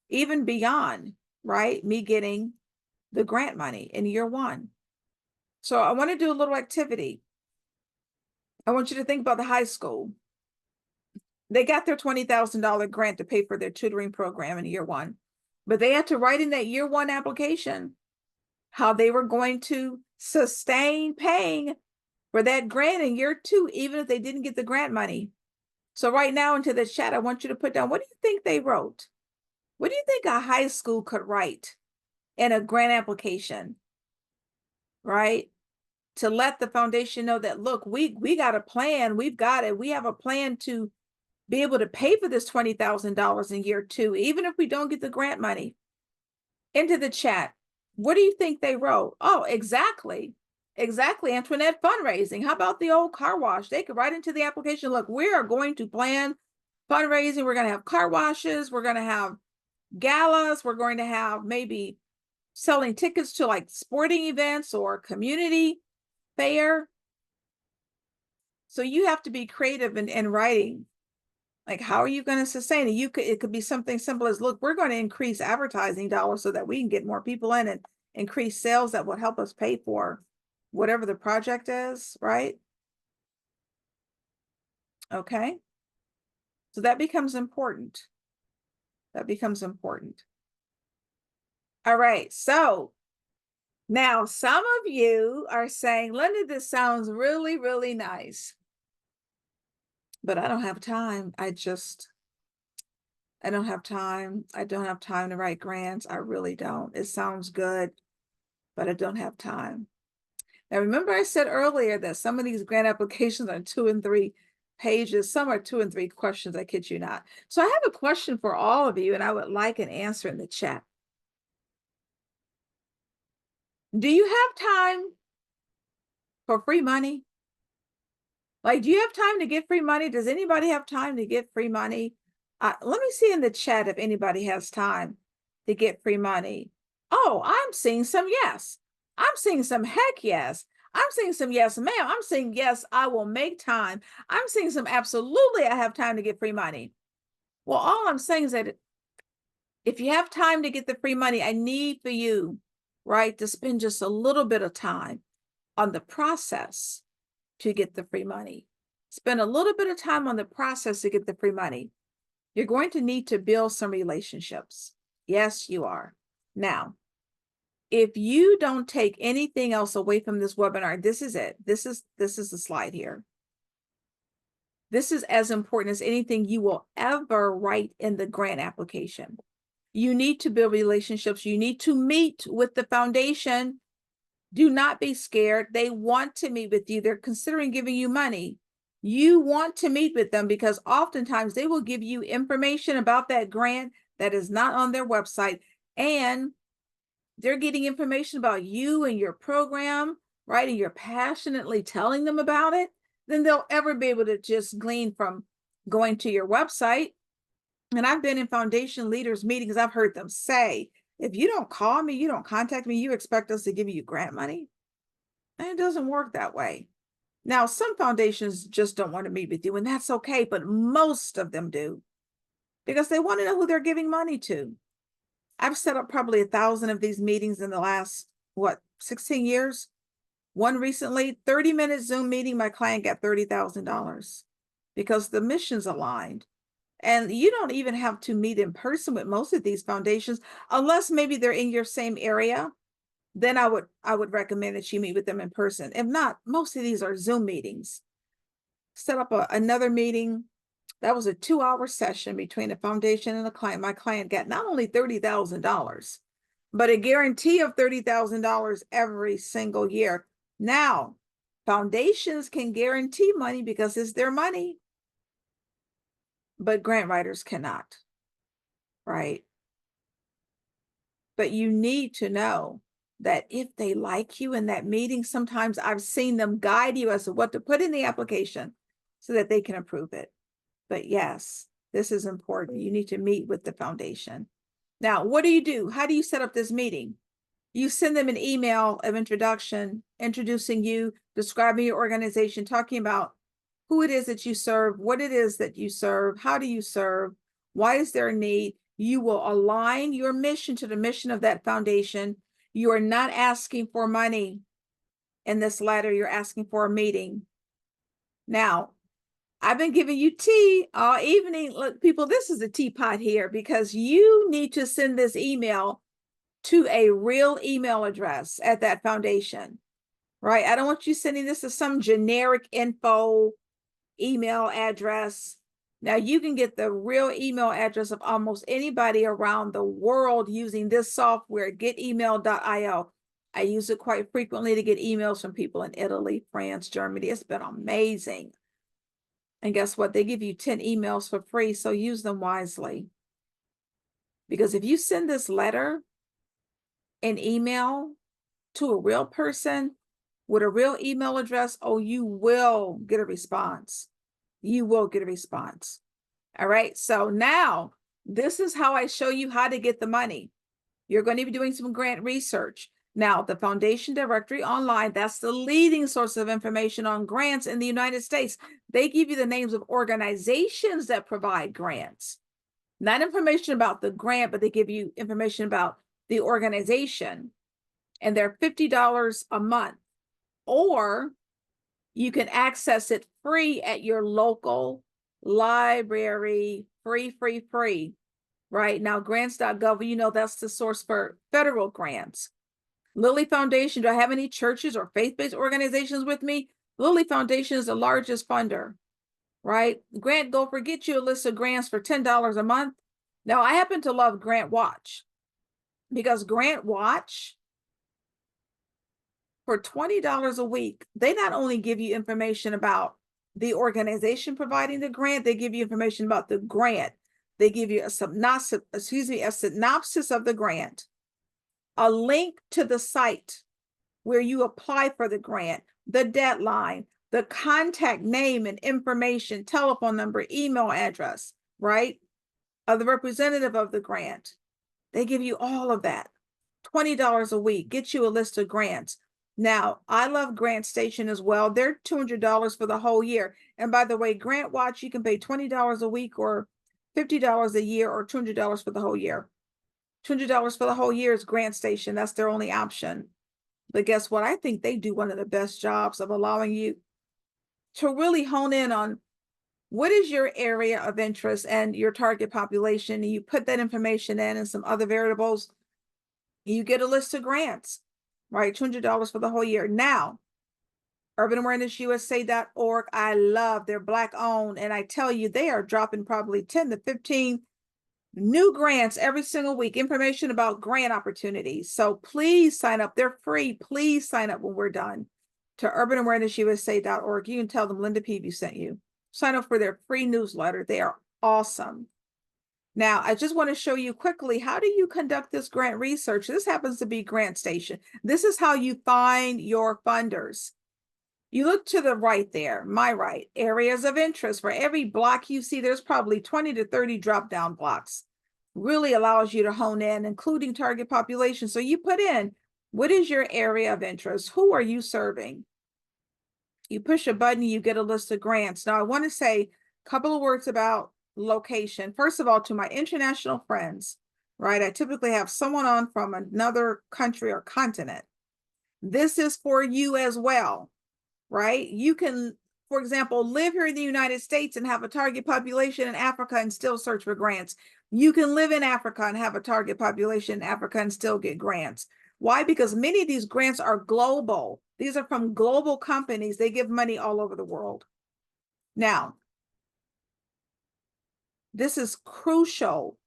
even beyond, right? Me getting the grant money in year one. So I want to do a little activity. I want you to think about the high school. They got their $20,000 grant to pay for their tutoring program in year one, but they had to write in that year one application how they were going to sustain paying for that grant in year two, even if they didn't get the grant money. So right now into the chat, I want you to put down, what do you think they wrote? What do you think a high school could write in a grant application, right? To let the foundation know that, look, we got a plan, we've got it. We have a plan to be able to pay for this $20,000 in year two, even if we don't get the grant money. Into the chat, what do you think they wrote? Oh, exactly. Exactly, Antoinette, fundraising. How about the old car wash? They could write into the application, look, we are going to plan fundraising. We're going to have car washes. We're going to have galas. We're going to have maybe selling tickets to like sporting events or community fair. So you have to be creative in writing. Like, how are you going to sustain it? It could be something simple as, look, we're going to increase advertising dollars so that we can get more people in and increase sales that will help us pay for whatever the project is, right? Okay. So that becomes important. That becomes important. All right. So now some of you are saying, Linda, this sounds really, really nice, but I don't have time. I don't have time. I don't have time to write grants. I really don't. It sounds good, but I don't have time. Now, remember I said earlier that some of these grant applications are 2 and 3 pages. Some are 2 and 3 questions, I kid you not. So I have a question for all of you, and I would like an answer in the chat. Do you have time for free money? Like, do you have time to get free money? Does anybody have time to get free money? Let me see in the chat if anybody has time to get free money. Oh, I'm seeing some yes. I'm seeing some heck yes. I'm seeing some yes, ma'am. I'm seeing yes, I will make time. I'm seeing some absolutely I have time to get free money. Well, all I'm saying is that if you have time to get the free money, I need for you, right, to spend just a little bit of time on the process to get the free money. Spend a little bit of time on the process to get the free money. You're going to need to build some relationships. Yes, you are. Now, if you don't take anything else away from this webinar, this is it. This is the slide here. This is as important as anything you will ever write in the grant application. You need to build relationships. You need to meet with the foundation. Do not be scared. They want to meet with you. They're considering giving you money. You want to meet with them because oftentimes they will give you information about that grant that is not on their website, and they're getting information about you and your program, right? And you're passionately telling them about it, then they'll ever be able to just glean from going to your website. And I've been in foundation leaders meetings. I've heard them say, if you don't call me, you don't contact me, you expect us to give you grant money. And it doesn't work that way. Now, some foundations just don't want to meet with you, and that's okay, but most of them do because they want to know who they're giving money to. I've set up probably 1,000 of these meetings in the last, 16 years? One recently, 30-minute Zoom meeting, my client got $30,000 because the mission's aligned. And you don't even have to meet in person with most of these foundations, unless maybe they're in your same area. Then I would recommend that you meet with them in person. If not, most of these are Zoom meetings. Set up another meeting. That was a 2-hour session between a foundation and a client. My client got not only $30,000, but a guarantee of $30,000 every single year. Now, foundations can guarantee money because it's their money, but grant writers cannot, right? But you need to know that if they like you in that meeting, sometimes I've seen them guide you as to what to put in the application so that they can approve it. But yes, this is important. You need to meet with the foundation. Now, what do you do? How do you set up this meeting? You send them an email of introduction, introducing you, describing your organization, talking about who it is that you serve, what it is that you serve, how do you serve, why is there a need? You will align your mission to the mission of that foundation. You are not asking for money in this letter, you're asking for a meeting. Now, I've been giving you tea all evening. Look, people, this is a teapot here because you need to send this email to a real email address at that foundation, right? I don't want you sending this to some generic info email address. Now you can get the real email address of almost anybody around the world using this software, getemail.io. I use it quite frequently to get emails from people in Italy, France, Germany. It's been amazing. And guess what? They give you 10 emails for free, so use them wisely. Because if you send this letter, an email to a real person with a real email address, oh, you will get a response. You will get a response. All right. So now this is how I show you how to get the money. You're going to be doing some grant research. Now, the Foundation Directory Online, that's the leading source of information on grants in the United States. They give you the names of organizations that provide grants. Not information about the grant, but they give you information about the organization. And they're $50 a month. Or you can access it free at your local library, free. Right now, grants.gov, you know, that's the source for federal grants. Lilly Foundation, do I have any churches or faith-based organizations with me? Lilly Foundation is the largest funder, right? Grant Gopher, get you a list of grants for $10 a month. Now, I happen to love Grant Watch because Grant Watch, for $20 a week, they not only give you information about the organization providing the grant, they give you information about the grant. They give you a synopsis of the grant, a link to the site where you apply for the grant, the deadline, the contact name and information, telephone number, email address, right, of the representative of the grant. They give you all of that. $20 a week, get you a list of grants. Now, I love Grant Station as well. They're $200 for the whole year. And by the way, Grant Watch, you can pay $20 a week or $50 a year or $200 for the whole year. $200 for the whole year is Grant Station. That's their only option. But guess what? I think they do one of the best jobs of allowing you to really hone in on what is your area of interest and your target population. And you put that information in and some other variables. You get a list of grants, right? $200 for the whole year. Now, UrbanAwarenessUSA.org, I love, they're Black owned. And I tell you, they are dropping probably 10 to 15 new grants every single week, information about grant opportunities. So please sign up. They're free. Please sign up when we're done to UrbanAwarenessUSA.org. You can tell them Linda Peavy sent you. Sign up for their free newsletter. They are awesome. Now, I just want to show you quickly, how do you conduct this grant research? This happens to be Grant Station. This is how you find your funders. You look to the right there, my right, areas of interest. For every block you see, there's probably 20 to 30 drop-down blocks. Really allows you to hone in, including target population. So you put in, what is your area of interest? Who are you serving? You push a button, you get a list of grants. Now, I want to say a couple of words about location. First of all, to my international friends, right? I typically have someone on from another country or continent. This is for you as well, right? You can, for example, live here in the United States and have a target population in Africa and still search for grants. You can live in Africa and have a target population in Africa and still get grants. Why? Because many of these grants are global. These are from global companies. They give money all over the world. Now, this is crucial.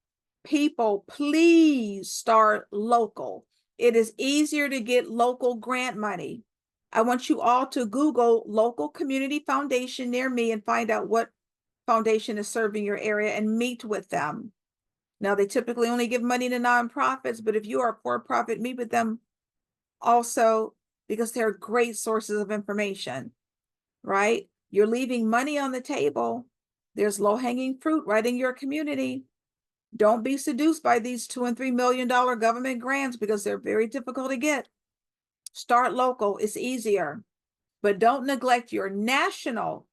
People, please start local. It is easier to get local grant money. I want you all to Google local community foundation near me and find out what foundation is serving your area and meet with them. Now, they typically only give money to nonprofits, but if you are a for-profit, meet with them also, because they're great sources of information, right? You're leaving money on the table. There's low-hanging fruit right in your community. Don't be seduced by these $2 and $3 million government grants, because they're very difficult to get. Start local, it's easier, but don't neglect your national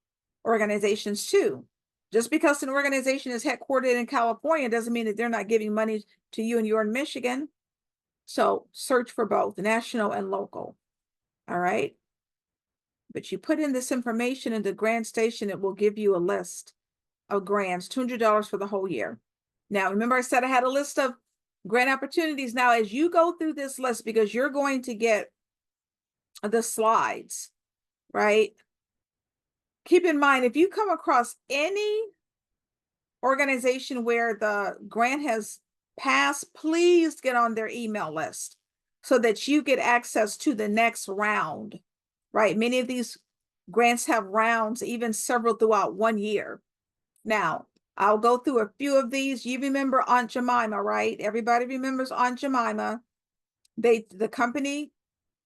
organizations too. Just because an organization is headquartered in California doesn't mean that they're not giving money to you and you're in Michigan. So search for both national and local. All right. But you put in this information into Grant Station, it will give you a list of grants, $200 for the whole year. Now, remember I said I had a list of grant opportunities. Now, as you go through this list, because you're going to get the slides, right? Keep in mind, if you come across any organization where the grant has passed, please get on their email list so that you get access to the next round, right? Many of these grants have rounds, even several throughout 1 year. Now, I'll go through a few of these. You remember Aunt Jemima, right? Everybody remembers Aunt Jemima. The company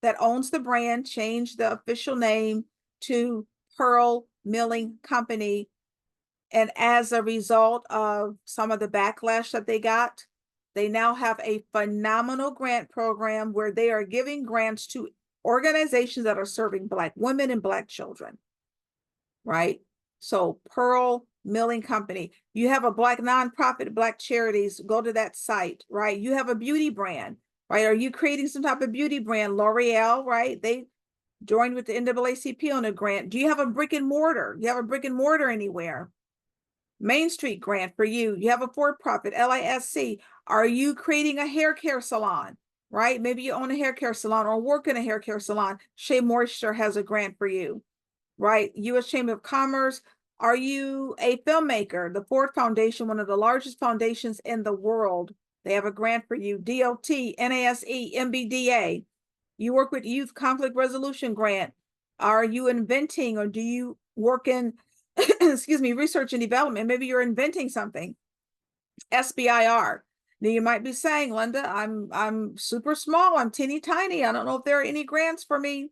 that owns the brand changed the official name to Pearl Milling Company. And as a result of some of the backlash that they got, they now have a phenomenal grant program where they are giving grants to organizations that are serving Black women and Black children, right? So Pearl Milling Company. You have a Black nonprofit, Black charities, go to that site, right? You have a beauty brand, right? Are you creating some type of beauty brand? L'Oreal, right? They joined with the NAACP on a grant. Do you have a brick and mortar? You have a brick and mortar anywhere? Main Street grant for you. You have a for-profit, LISC. Are you creating a hair care salon, right? Maybe you own a hair care salon or work in a hair care salon. Shea Moisture has a grant for you, right? U.S. Chamber of Commerce. Are you a filmmaker? The Ford Foundation, one of the largest foundations in the world, they have a grant for you. DOT, NASE, MBDA. You work with Youth Conflict Resolution Grant. Are you inventing, or do you work in excuse me, research and development? Maybe you're inventing something. SBIR. Now you might be saying, Linda, I'm super small, I'm teeny tiny. I don't know if there are any grants for me.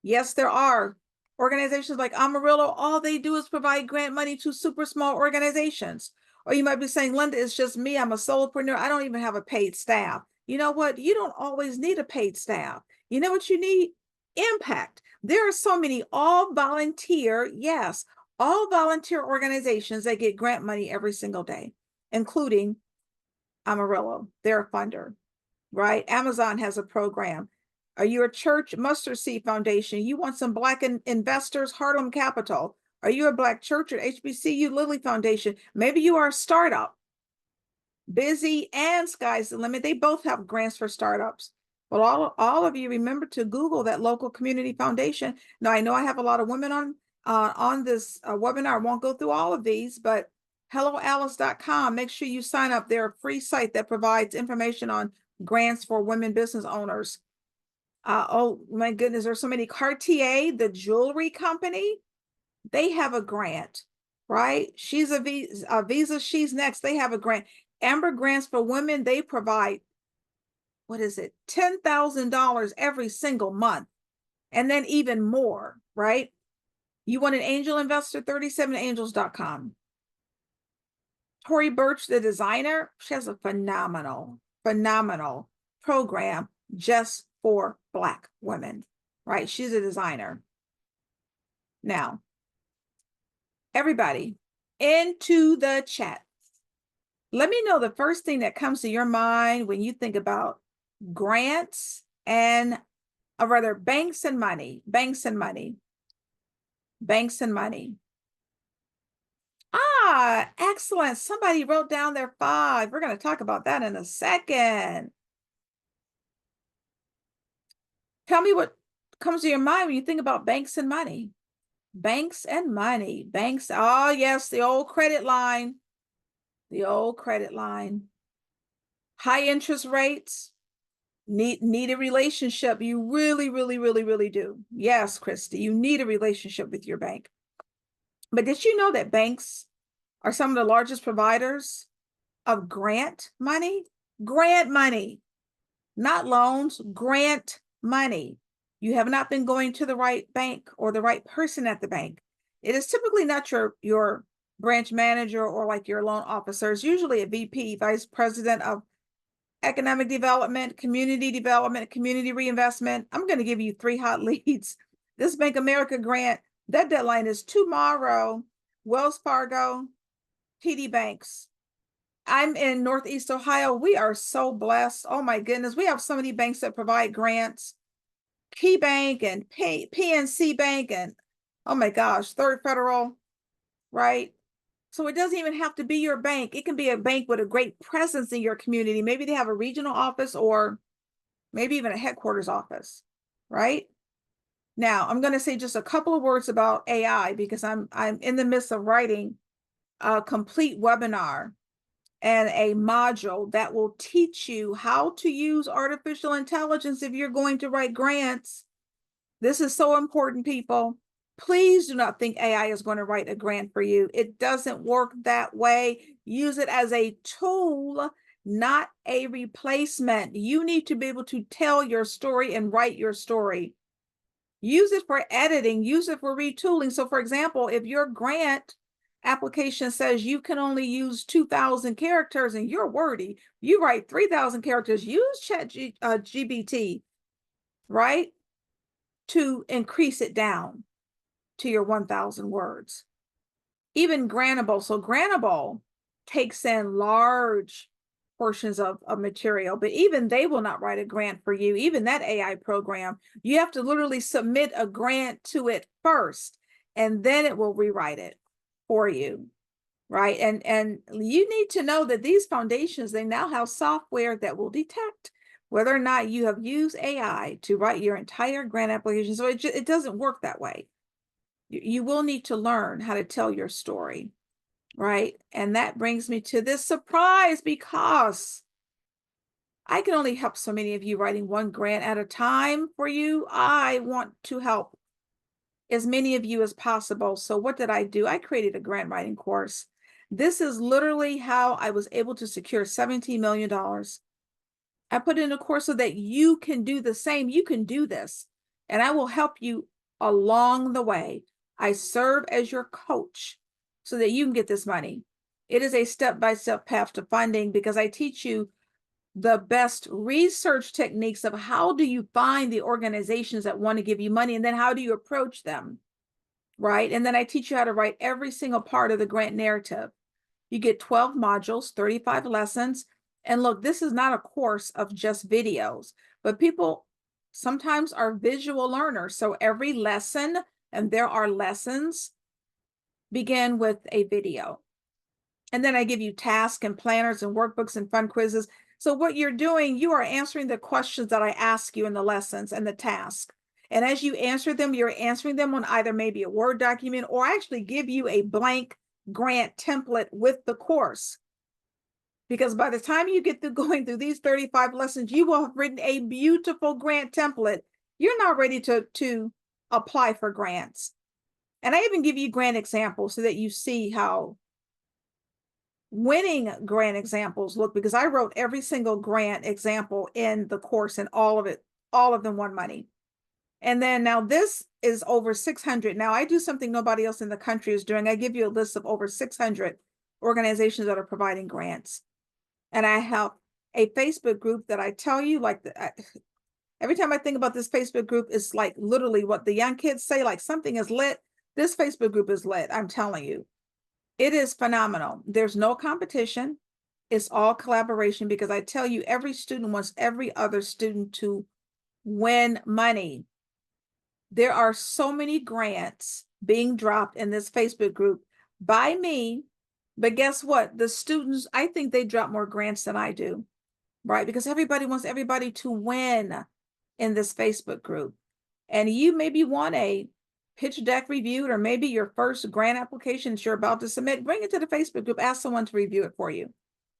Yes, there are. Organizations like Amarillo, all they do is provide grant money to super small organizations. Or you might be saying, Linda, it's just me. I'm a solopreneur. I don't even have a paid staff. You know what? You don't always need a paid staff. You know what you need? Impact. There are so many all volunteer, yes, all volunteer organizations that get grant money every single day, including Amarillo. They're a funder, right? Amazon has a program. Are you a church? Mustard Seed Foundation. You want some Black investors? Harlem Capital. Are you a Black church or HBCU? Lilly Foundation. Maybe you are a startup. Busy and Sky's the Limit. They both have grants for startups. Well, all of you remember to Google that local community foundation. Now, I know I have a lot of women on this webinar. I won't go through all of these, but helloalice.com. Make sure you sign up. They're a free site that provides information on grants for women business owners. Oh my goodness, there's so many. Cartier, the jewelry company, they have a grant, right? She's a Visa, She's Next. They have a grant. Amber Grants for Women, they provide, what is it, $10,000 every single month, and then even more, right? You want an angel investor, 37angels.com. Tori Birch, the designer, she has a phenomenal program just for Black women, right? She's a designer. Now, everybody, into the chat. Let me know the first thing that comes to your mind when you think about grants and, or rather, banks and money. Ah, excellent. Somebody wrote down their 5. We're going to talk about that in a second. Tell me what comes to your mind when you think about banks and money. Banks and money. Banks. Oh, yes, the old credit line. The old credit line. High interest rates. Need a relationship. You really do. Yes, Christy, you need a relationship with your bank. But did you know that banks are some of the largest providers of grant money? Grant money, not loans, grant money. You have not been going to the right bank or the right person at the bank. It is typically not your branch manager or like your loan officer. It's usually a VP, vice president of economic development, community reinvestment. I'm going to give you 3 hot leads. This Bank America grant, that deadline is tomorrow. Wells Fargo, TD Banks. I'm in Northeast Ohio. We are so blessed. Oh my goodness. We have so many banks that provide grants. Key Bank and PNC Bank and, oh my gosh, Third Federal, right? So it doesn't even have to be your bank. It can be a bank with a great presence in your community. Maybe they have a regional office or maybe even a headquarters office, right? Now, I'm going to say just a couple of words about AI because I'm in the midst of writing a complete webinar and a module that will teach you how to use artificial intelligence if you're going to write grants. This is so important, people. Please do not think AI is going to write a grant for you. It doesn't work that way. Use it as a tool, not a replacement. You need to be able to tell your story and write your story. Use it for editing, use it for retooling. So for example, if your grant application says you can only use 2,000 characters and you're wordy, you write 3,000 characters, use ChatGPT, right? To increase it down to your 1,000 words. Even Grantable. So Grantable takes in large portions of material, but even they will not write a grant for you. Even that AI program, you have to literally submit a grant to it first, and then it will rewrite it for you, right? And you need to know that these foundations, they now have software that will detect whether or not you have used AI to write your entire grant application. So it doesn't work that way. You will need to learn how to tell your story, right? And that brings me to this surprise, because I can only help so many of you writing one grant at a time for you. I want to help as many of you as possible. So what did I do? I created a grant writing course. This is literally how I was able to secure $17 million. I put in a course so that you can do the same. You can do this, and I will help you along the way. I serve as your coach so that you can get this money. It is a step-by-step path to funding because I teach you the best research techniques of how do you find the organizations that want to give you money, and then how do you approach them, right? And then I teach you how to write every single part of the grant narrative. You get 12 modules, 35 lessons. And look, this is not a course of just videos, but people sometimes are visual learners. So every lesson, and there are lessons, begin with a video. And then I give you tasks and planners and workbooks and fun quizzes. So what you're doing, you are answering the questions that I ask you in the lessons and the task. And as you answer them, you're answering them on either maybe a Word document, or I actually give you a blank grant template with the course. Because by the time you get through going through these 35 lessons, you will have written a beautiful grant template. You're now ready to apply for grants. And I even give you grant examples so that you see how winning grant examples look, because I wrote every single grant example in the course, and all of them won money. And then now this is over 600. Now I do something nobody else in the country is doing. I give you a list of over 600 organizations that are providing grants. And I have a Facebook group that I tell you, like, every time I think about this Facebook group, it's like literally what the young kids say, like something is lit. This Facebook group is lit. I'm telling you, it is phenomenal. There's no competition. It's all collaboration, because I tell you, every student wants every other student to win money. There are so many grants being dropped in this Facebook group by me, but guess what? The students, I think they drop more grants than I do, right? Because everybody wants everybody to win in this Facebook group. And you maybe want a pitch deck reviewed, or maybe your first grant application that you're about to submit, bring it to the Facebook group, ask someone to review it for you.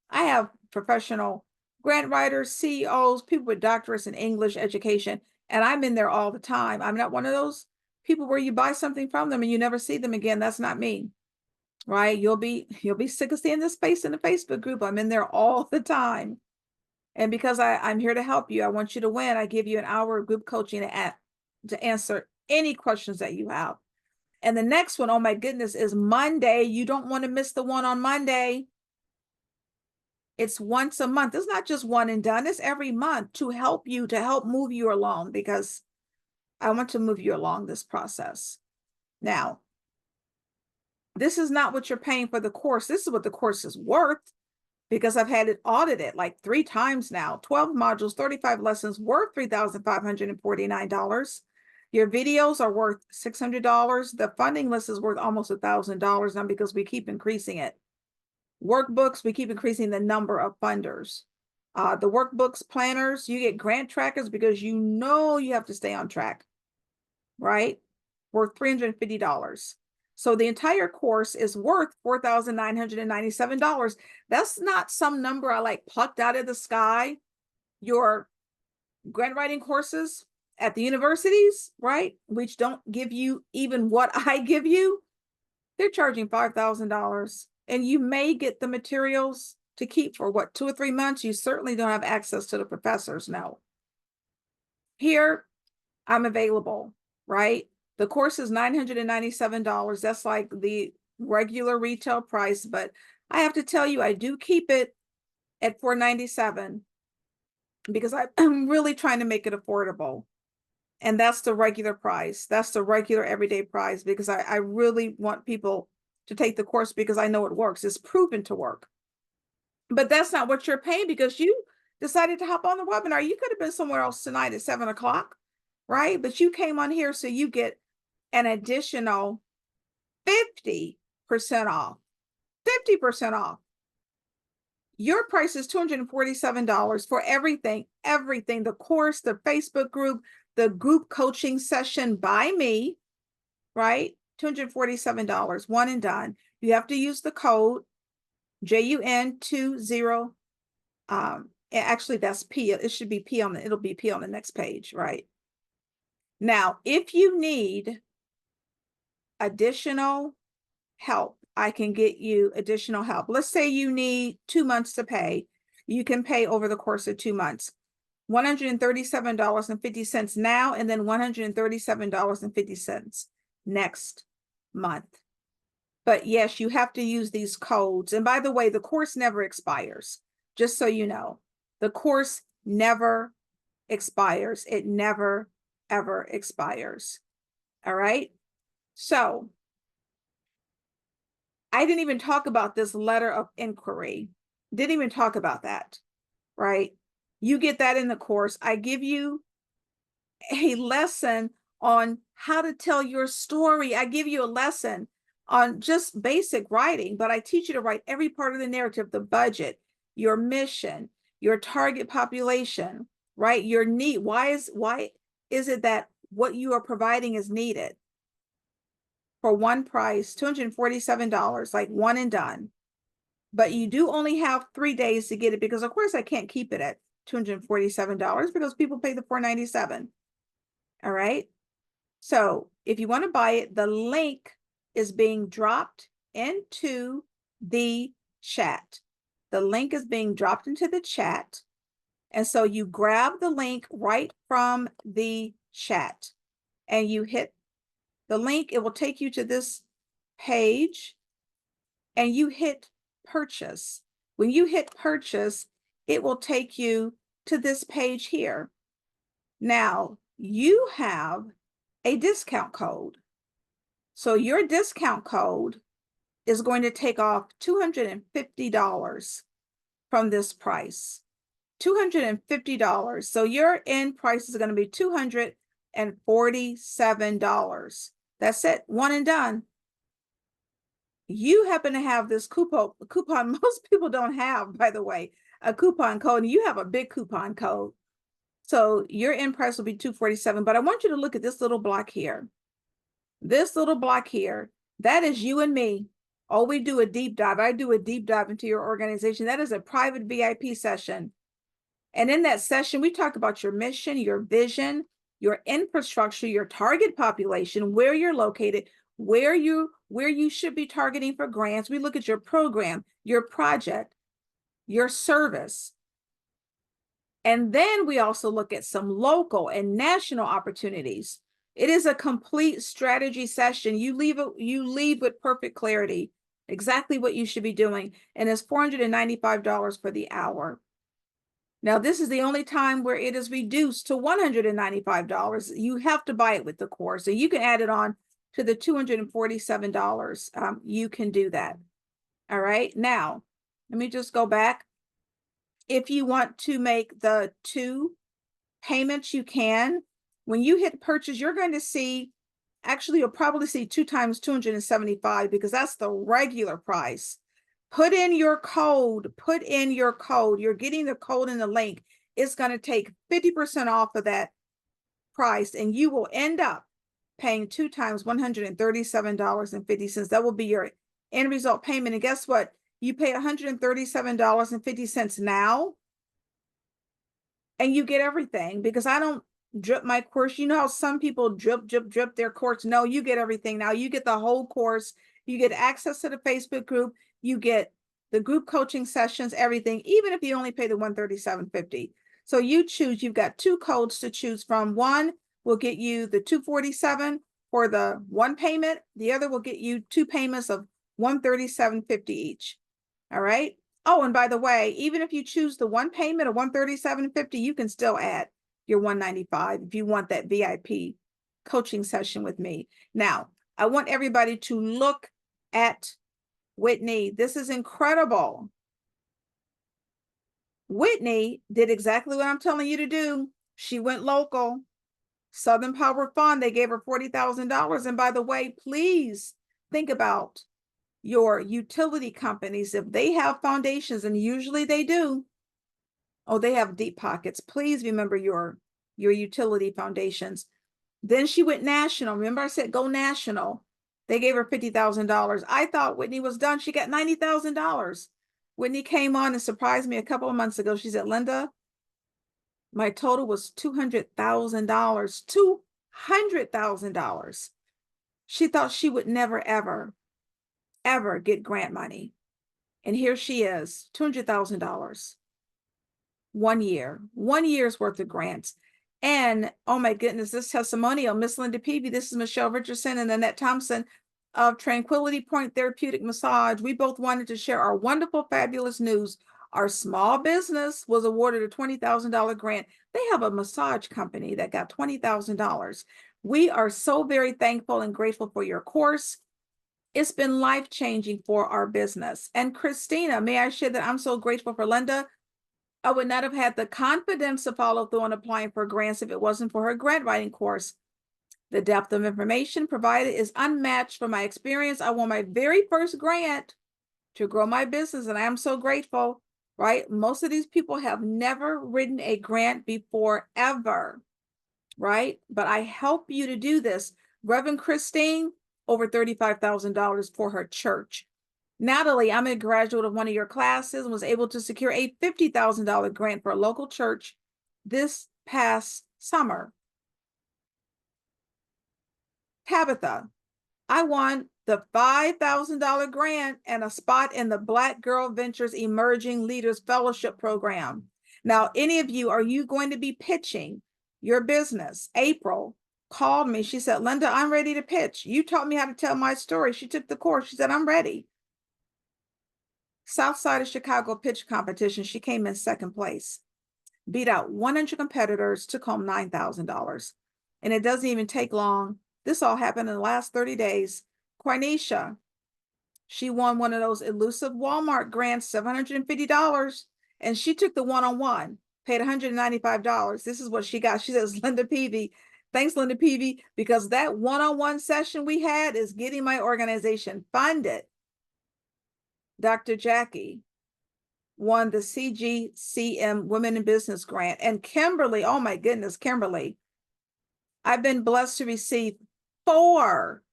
I have professional grant writers, CEOs, people with doctorates in English education, and I'm in there all the time. I'm not one of those people where you buy something from them and you never see them again. That's not me, right? You'll be sick of seeing this face in the Facebook group. I'm in there all the time. And because I'm here to help you, I want you to win. I give you an hour of group coaching to answer any questions that you have. And the next one, oh my goodness, is Monday. You don't want to miss the one on Monday. It's once a month. It's not just one and done. It's every month to help move you along, because I want to move you along this process. Now, this is not what you're paying for the course. This is what the course is worth, because I've had it audited like 3 times now. 12 modules, 35 lessons, worth $3,549. Your videos are worth $600. The funding list is worth almost $1,000 now, because we keep increasing it. Workbooks, we keep increasing the number of funders. The workbooks, planners, you get grant trackers, because you know you have to stay on track, right? Worth $350. So the entire course is worth $4,997. That's not some number I like plucked out of the sky. Your grant writing courses at the universities, right, which don't give you even what I give you, they're charging $5,000. And you may get the materials to keep for what, 2 or 3 months. You certainly don't have access to the professors. No. Here, I'm available, right? The course is $997. That's like the regular retail price, but I have to tell you, I do keep it at $497, because I'm really trying to make it affordable. And that's the regular price. That's the regular everyday price, because I really want people to take the course, because I know it works. It's proven to work. But that's not what you're paying, because you decided to hop on the webinar. You could have been somewhere else tonight at 7 o'clock, right? But you came on here, so you get an additional 50% off. 50% off. Your price is $247 for everything, the course, the Facebook group, the group coaching session by me, right? $247, one and done. You have to use the code JUN20. Actually, that's P. It should be P it'll be P on the next page, right? Now, if you need additional help, I can get you additional help. Let's say you need 2 months to pay. You can pay over the course of 2 months. $137.50 now, and then $137.50 next month. But yes, you have to use these codes. And by the way, the course never expires, just so you know. The course never expires. It never, ever expires. All right. So I didn't even talk about this letter of inquiry. Didn't even talk about that, right? You get that in the course. I give you a lesson on how to tell your story. I give you a lesson on just basic writing, but I teach you to write every part of the narrative, the budget, your mission, your target population, right? Your need. Why is it that what you are providing is needed? For one price, $247, like one and done. But you do only have 3 days to get it, because of course I can't keep it at $247, because people pay the $497. All right. So if you want to buy it, the link is being dropped into the chat. The link is being dropped into the chat. And so you grab the link right from the chat and you hit the link. It will take you to this page and you hit purchase. When you hit purchase, it will take you to this page here. Now you have a discount code. So your discount code is going to take off $250 from this price. $250. So your end price is going to be $247. That's it, one and done. You happen to have this coupon. Most people don't have, by the way, a coupon code, and you have a big coupon code. So your end price will be $247. But I want you to look at this little block here. This little block here, that is you and me. Oh, we do a deep dive. I do a deep dive into your organization. That is a private VIP session. And in that session, we talk about your mission, your vision, your infrastructure, your target population, where you're located, where you should be targeting for grants. We look at your program, your project, your service. And then we also look at some local and national opportunities. It is a complete strategy session. You leave with perfect clarity, exactly what you should be doing. And it's $495 for the hour. Now, this is the only time where it is reduced to $195. You have to buy it with the course. So you can add it on to the $247. You can do that. All right. Now, let me just go back. If you want to make the 2 payments, you can. When you hit purchase, you're going to see, actually, you'll probably see 2 times 275 because that's the regular price. Put in your code, You're getting the code in the link. It's going to take 50% off of that price, and you will end up paying 2 times $137.50. That will be your end result payment. And guess what? You pay $137.50 now, and you get everything, because I don't drip my course. You know how some people drip their course? No, you get everything now. You get the whole course. You get access to the Facebook group. You get the group coaching sessions, everything, even if you only pay the $137.50. So you choose, you've got 2 codes to choose from. One will get you the $247 for the 1 payment. The other will get you 2 payments of $137.50 each. All right. Oh, and by the way, even if you choose the 1 payment of $137.50, you can still add your $195 if you want that VIP coaching session with me. Now, I want everybody to look at Whitney. This is incredible. Whitney did exactly what I'm telling you to do. She went local. Southern Power Fund, they gave her $40,000. And by the way, please think about your utility companies. If they have foundations, and usually they do, oh, they have deep pockets. Please remember your utility foundations. Then she went national. Remember I said go national. They gave her $50,000. I thought Whitney was done. She got $90,000. Whitney came on and surprised me a couple of months ago. She said, Linda, my total was $200,000. $200,000. She thought she would never, ever, ever get grant money. And here she is, $200,000. 1 year, 1 year's worth of grants. And oh my goodness, this testimonial, Miss Linda Peavy, this is Michelle Richardson and Annette Thompson of Tranquility Point Therapeutic Massage. We both wanted to share our wonderful, fabulous news. Our small business was awarded a $20,000 grant. They have a massage company that got $20,000. We are so very thankful and grateful for your course. It's been life-changing for our business. And Christina, may I share that I'm so grateful for Linda? I would not have had the confidence to follow through on applying for grants if it wasn't for her grant writing course. The depth of information provided is unmatched from my experience. I won my very first grant to grow my business, and I am so grateful, right? Most of these people have never written a grant before, ever, right? But I help you to do this. Reverend Christine, over $35,000 for her church. Natalie, I'm a graduate of one of your classes and was able to secure a $50,000 grant for a local church this past summer. Tabitha, I won the $5,000 grant and a spot in the Black Girl Ventures Emerging Leaders Fellowship Program. Now, any of you, are you going to be pitching your business? April called me. She said, Linda, I'm ready to pitch. You taught me how to tell my story. She took the course. She said, I'm ready. South Side of Chicago pitch competition. She came in second place, beat out 100 competitors, took home $9,000. And it doesn't even take long. This all happened in the last 30 days. Cornisha, she won one of those elusive Walmart grants, $750. And she took the one-on-one, paid $195. This is what she got. She says, Linda Peavy, thanks, Linda Peavy, because that one-on-one session we had is getting my organization funded. Dr. Jackie won the CGCM Women in Business Grant. And Kimberly, oh my goodness, Kimberly, I've been blessed to receive four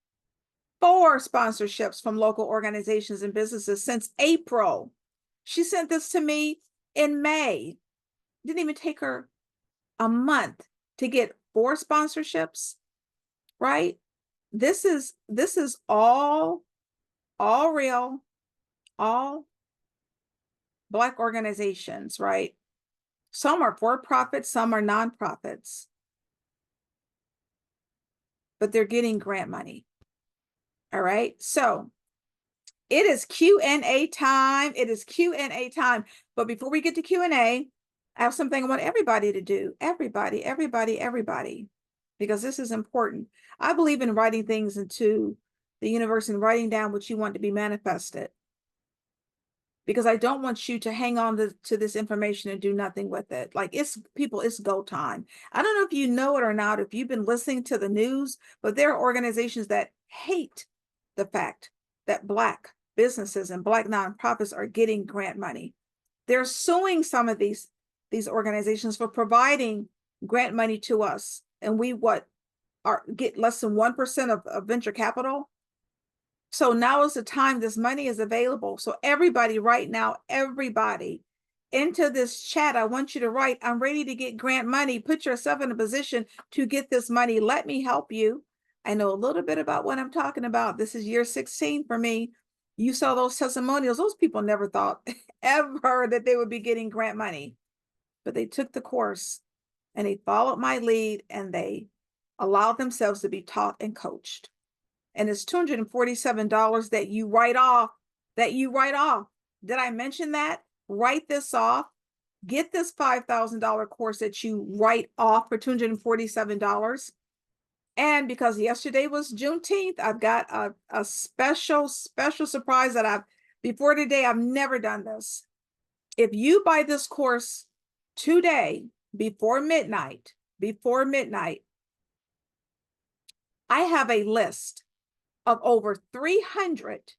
sponsorships from local organizations and businesses since April. She sent this to me in May. Didn't even take her a month to get 4 sponsorships, right? This is all real, all Black organizations, right? Some are for-profit, some are nonprofits, but they're getting grant money. All right, so it is Q&A time. It is Q&A time. But before we get to Q&A, I have something I want everybody to do. Everybody, because this is important. I believe in writing things into the universe and writing down what you want to be manifested, because I don't want you to hang on to this information and do nothing with it. Like, it's go time. I don't know if you know it or not, if you've been listening to the news, but there are organizations that hate the fact that Black businesses and Black nonprofits are getting grant money. They're suing some of these organizations for providing grant money to us. And we get less than 1% of venture capital. So now is the time. This money is available. So everybody right now, everybody into this chat, I want you to write, I'm ready to get grant money. Put yourself in a position to get this money. Let me help you. I know a little bit about what I'm talking about. This is year 16 for me. You saw those testimonials. Those people never thought ever that they would be getting grant money, but they took the course and they followed my lead and they allowed themselves to be taught and coached. And it's $247 that you write off, Did I mention that? Write this off. Get this $5,000 course that you write off for $247. And because yesterday was Juneteenth, I've got a special surprise that before today, I've never done this. If you buy this course today, before midnight, I have a list of over 300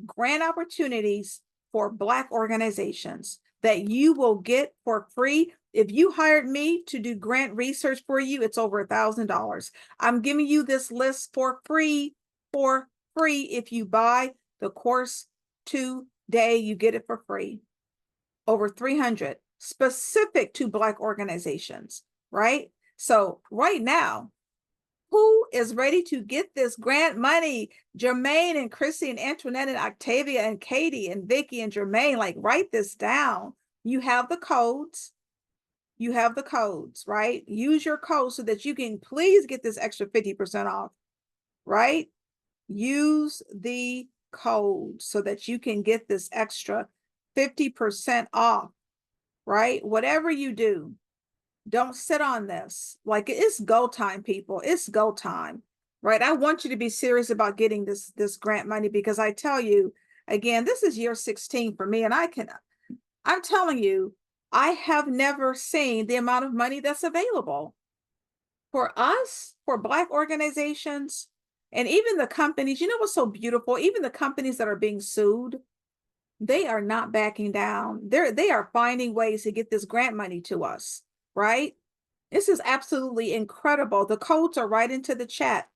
grant opportunities for Black organizations that you will get for free. If you hired me to do grant research for you, it's over $1,000. I'm giving you this list for free, if you buy the course today, you get it for free. Over 300 specific to Black organizations, right? So right now, who is ready to get this grant money? Jermaine and Chrissy and Antoinette and Octavia and Katie and Vicky and Jermaine, like, write this down. You have the codes. Right? Use your code so that you can please get this extra 50% off, right? Use the code so that you can get this extra 50% off, right? Whatever you do, don't sit on this. Like, it's go time, people. It's go time, right? I want you to be serious about getting this grant money, because I tell you, again, this is year 16 for me. And I'm telling you, I have never seen the amount of money that's available for us, for Black organizations, and even the companies. You know what's so beautiful? Even the companies that are being sued, they are not backing down. They are finding ways to get this grant money to us, right? This is absolutely incredible. The codes are right into the chat.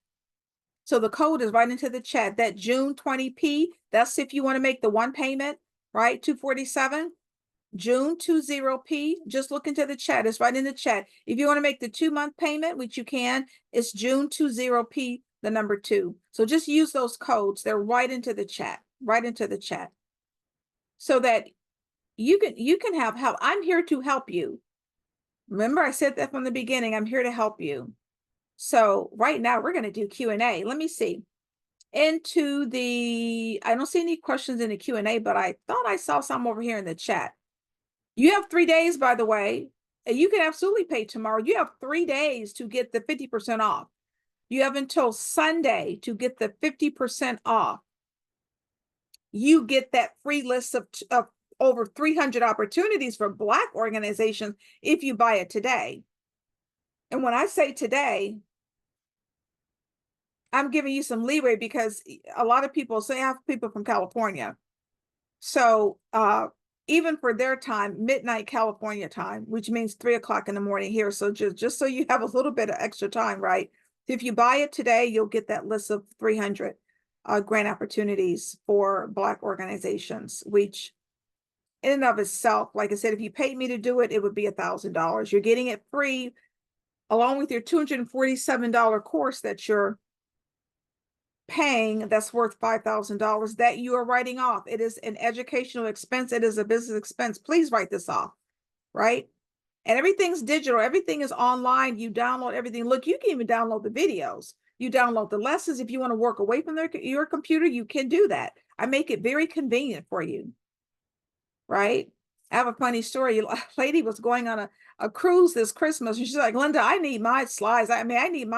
So the code is right into the chat. That June 20P, that's if you want to make the one payment, right? 247. June 20P, just look into the chat. It's right in the chat. If you want to make the 2-month payment, which you can, it's June 20P the number 2. So just use those codes. They're right into the chat, so that you can have help. I'm here to help you. Remember, I said that from the beginning. I'm here to help you. So right now we're going to do Q&A. Let me see. I don't see any questions in the Q&A, but I thought I saw some over here in the chat. You have 3 days, by the way, and you can absolutely pay tomorrow. You have 3 days to get the 50% off. You have until Sunday to get the 50% off. You get that free list of over 300 opportunities for Black organizations if you buy it today. And when I say today, I'm giving you some leeway because a lot of people say I have people from California. So even for their time, midnight California time, which means 3 o'clock in the morning here. So just so you have a little bit of extra time, right? If you buy it today, you'll get that list of 300 grant opportunities for Black organizations, which in and of itself, like I said, if you paid me to do it, it would be $1,000. You're getting it free along with your $247 course that you're paying, that's worth $5,000 that you are writing off. It is an educational expense. It is a business expense. Please write this off, right? And everything's digital. Everything is online. You download everything. Look, you can even download the videos. You download the lessons. If you want to work away from your computer, you can do that. I make it very convenient for you, right? I have a funny story. A lady was going on a cruise this Christmas, and she's like, Linda, I need my slides. I mean, I need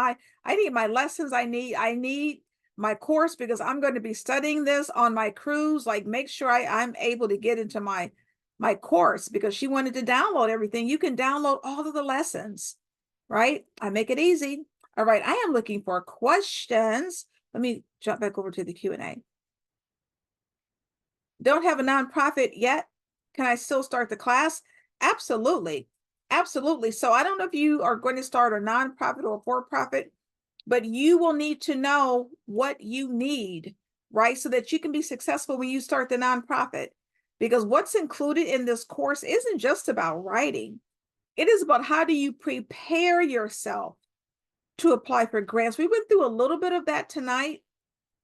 my lessons. I need my course because I'm going to be studying this on my cruise. Like, make sure I'm able to get into my course, because she wanted to download everything. You can download all of the lessons, right? I make it easy. All right, I am looking for questions. Let me jump back over to the Q&A. Don't have a nonprofit yet? Can I still start the class? Absolutely. Absolutely. So I don't know if you are going to start a nonprofit or a for-profit, but you will need to know what you need, right? So that you can be successful when you start the nonprofit. Because what's included in this course isn't just about writing. It is about how do you prepare yourself to apply for grants. We went through a little bit of that tonight,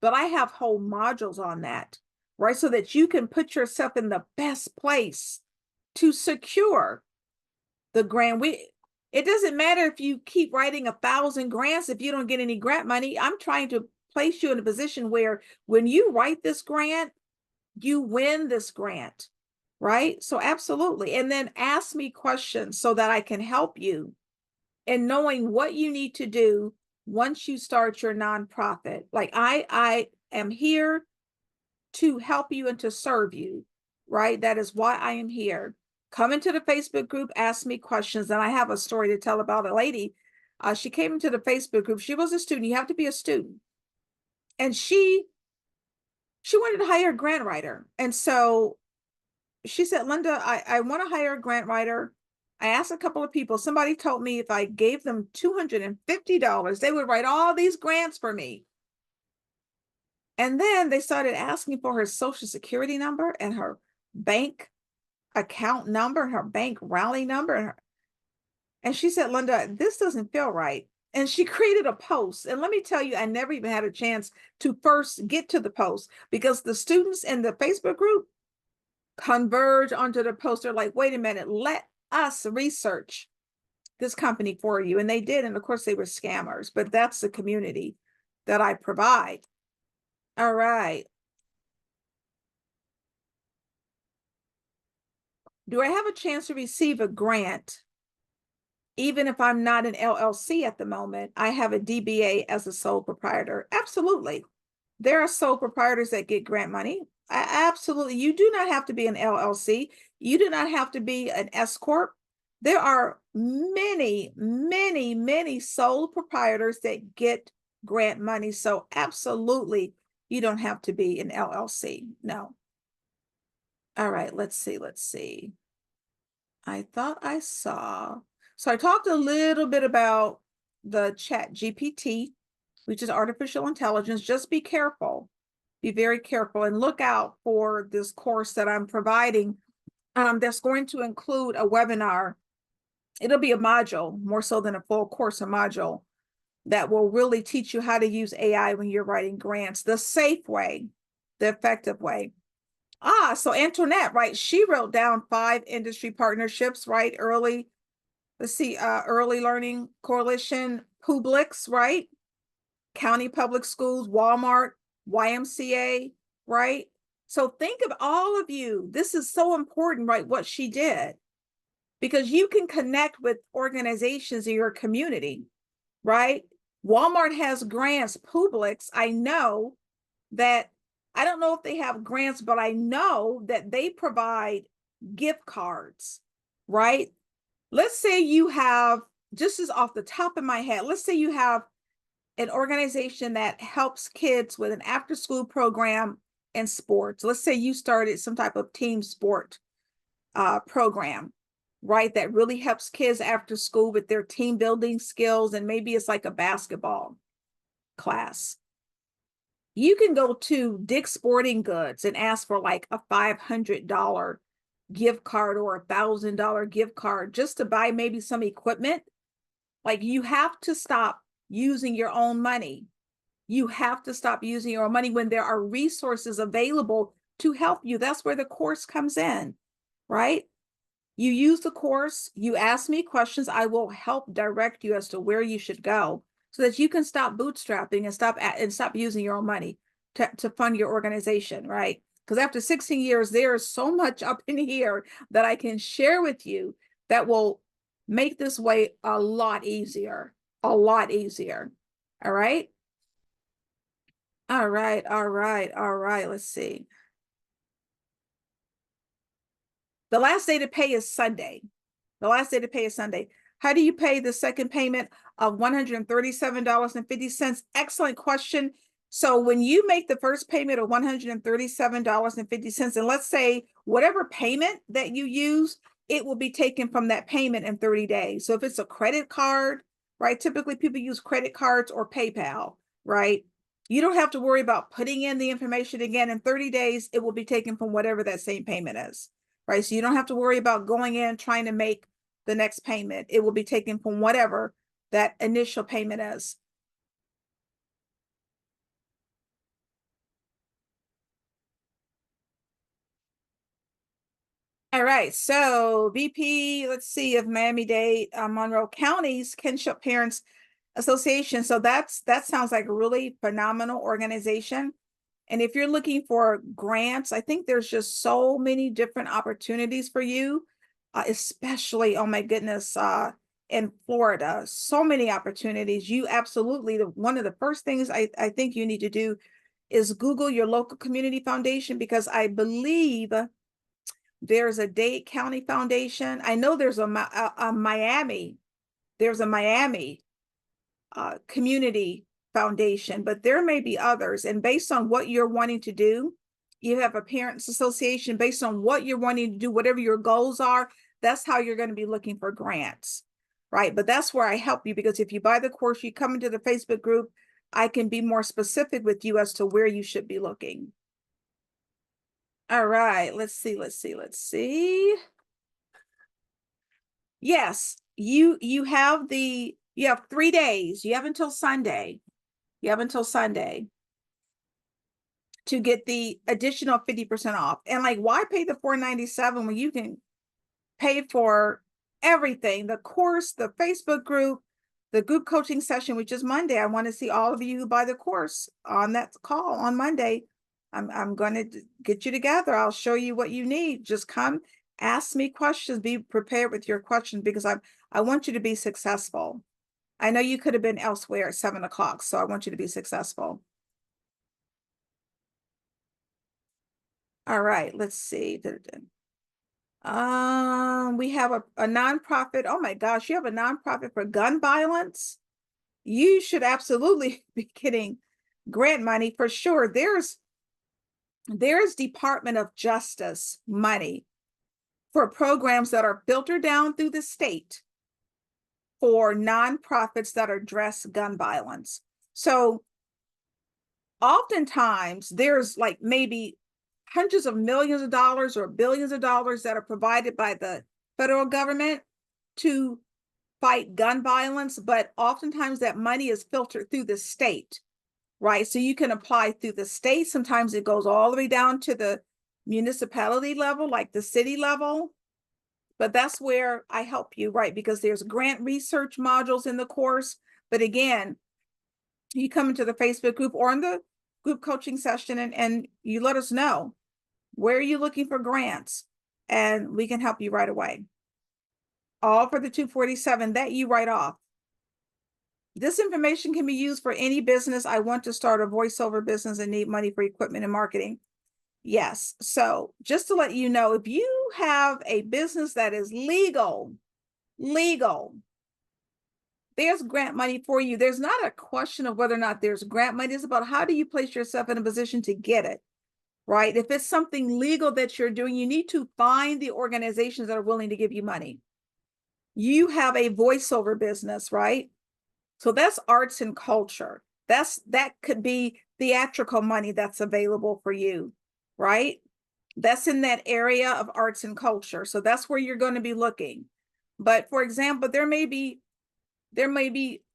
but I have whole modules on that, right? So that you can put yourself in the best place to secure the grant. It doesn't matter if you keep writing 1,000 grants if you don't get any grant money. I'm trying to place you in a position where when you write this grant, you win this grant, right? So absolutely. And then ask me questions so that I can help you in knowing what you need to do once you start your nonprofit. Like I am here to help you and to serve you, right? That is why I am here. Come into the Facebook group, ask me questions. And I have a story to tell about a lady. She came into the Facebook group. She was a student. You have to be a student. And she wanted to hire a grant writer. And so she said, Linda, I want to hire a grant writer. I asked a couple of people. Somebody told me if I gave them $250, they would write all these grants for me. And then they started asking for her social security number and her bank account number, her bank rally number. And she said, Linda, this doesn't feel right. And she created a post. And let me tell you, I never even had a chance to first get to the post because the students in the Facebook group converge onto the post. They're like, wait a minute, let us research this company for you. And they did. And of course, they were scammers, but that's the community that I provide. All right. Do I have a chance to receive a grant? Even if I'm not an LLC at the moment, I have a DBA as a sole proprietor. Absolutely. There are sole proprietors that get grant money. Absolutely. You do not have to be an LLC. You do not have to be an S Corp. There are many, many, many sole proprietors that get grant money. So absolutely, you don't have to be an LLC. No. All right, let's see. I thought I saw. So I talked a little bit about the Chat GPT, which is artificial intelligence. Just be careful. Be very careful and look out for this course that I'm providing that's going to include a webinar. It'll be a module, more so than a full course, a module that will really teach you how to use AI when you're writing grants, the safe way, the effective way. So Antoinette, right? She wrote down 5 industry partnerships, right? Let's see, Early Learning Coalition, Publix, right? County Public Schools, Walmart, YMCA, right? So think of all of you. This is so important, right? What she did, because you can connect with organizations in your community, right? Walmart has grants, Publix. I know that, I don't know if they have grants, but I know that they provide gift cards, right? Let's say you have, just as off the top of my head, let's say you have an organization that helps kids with an after school program in sports. Let's say you started some type of team sport program, right? That really helps kids after school with their team building skills. And maybe it's like a basketball class. You can go to Dick's Sporting Goods and ask for like a $500 gift card or a $1,000 gift card just to buy maybe some equipment. Like, you have to stop using your own money. You have to stop using your own money when there are resources available to help you. That's where the course comes in, right? You use the course, you ask me questions, I will help direct you as to where you should go so that you can stop bootstrapping and stop using your own money to fund your organization, right? Because after 16 years, there is so much up in here that I can share with you that will make this way a lot easier, a lot easier. All right. All right. All right. All right. Let's see. The last day to pay is Sunday. The last day to pay is Sunday. How do you pay the second payment of $137.50? Excellent question. So when you make the first payment of $137.50, and let's say whatever payment that you use, it will be taken from that payment in 30 days. So if it's a credit card, right? Typically people use credit cards or PayPal, right? You don't have to worry about putting in the information again. In 30 days, it will be taken from whatever that same payment is, right? So you don't have to worry about going in trying to make the next payment. It will be taken from whatever that initial payment is. All right, so VP, let's see, of Miami-Dade, Monroe County's Kinship Parents Association. So that sounds like a really phenomenal organization. And if you're looking for grants, I think there's just so many different opportunities for you, especially, oh my goodness, in Florida, so many opportunities. You absolutely, one of the first things I think you need to do is Google your local community foundation, because I believe there's a Dade County Foundation. I know there's a Miami, there's a Miami community foundation, but there may be others. And based on what you're wanting to do, you have a parents association. Based on what you're wanting to do, whatever your goals are, that's how you're going to be looking for grants, right? But that's where I help you, because if you buy the course, you come into the Facebook group, I can be more specific with you as to where you should be looking. All right, let's see. Yes, you have 3 days. You have until Sunday. You have until Sunday to get the additional 50% off. And like, why pay the $497 when you can pay for everything? The course, the Facebook group, the group coaching session, which is Monday. I want to see all of you who buy the course on that call on Monday. I'm going to get you together. I'll show you what you need. Just come, ask me questions, be prepared with your questions, because I want you to be successful. I know you could have been elsewhere at 7 o'clock, so I want you to be successful. All right, let's see. We have a nonprofit. Oh my gosh, you have a nonprofit for gun violence. You should absolutely be getting grant money for sure. There's Department of Justice money for programs that are filtered down through the state for nonprofits that address gun violence. So oftentimes there's like maybe hundreds of millions of dollars or billions of dollars that are provided by the federal government to fight gun violence, but oftentimes that money is filtered through the state, right? So you can apply through the state. Sometimes it goes all the way down to the municipality level, like the city level. But that's where I help you, right? Because there's grant research modules in the course. But again, you come into the Facebook group or in the group coaching session and you let us know, where are you looking for grants? And we can help you right away. All for the 247 that you write off. This information can be used for any business. I want to start a voiceover business and need money for equipment and marketing. Yes. So just to let you know, if you have a business that is legal, there's grant money for you. There's not a question of whether or not there's grant money. It's about how do you place yourself in a position to get it, right? If it's something legal that you're doing, you need to find the organizations that are willing to give you money. You have a voiceover business, right? So that's arts and culture. That could be theatrical money that's available for you, right? That's in that area of arts and culture. So that's where you're going to be looking. But for example, there may be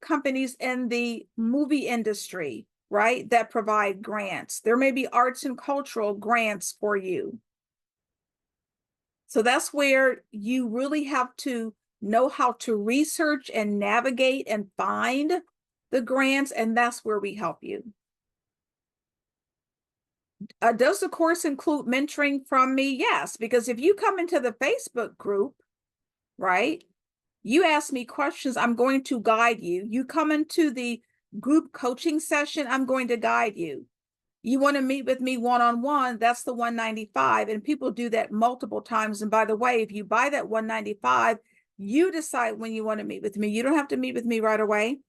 companies in the movie industry, right, that provide grants. There may be arts and cultural grants for you. So that's where you really have to know how to research and navigate and find the grants, and that's where we help you. Does the course include mentoring from me? Yes, because if you come into the Facebook group, right, you ask me questions, I'm going to guide you. You come into the group coaching session, I'm going to guide you. You want to meet with me one-on-one, that's the 195, and people do that multiple times. And by the way, if you buy that 195, you decide when you want to meet with me. You don't have to meet with me right away.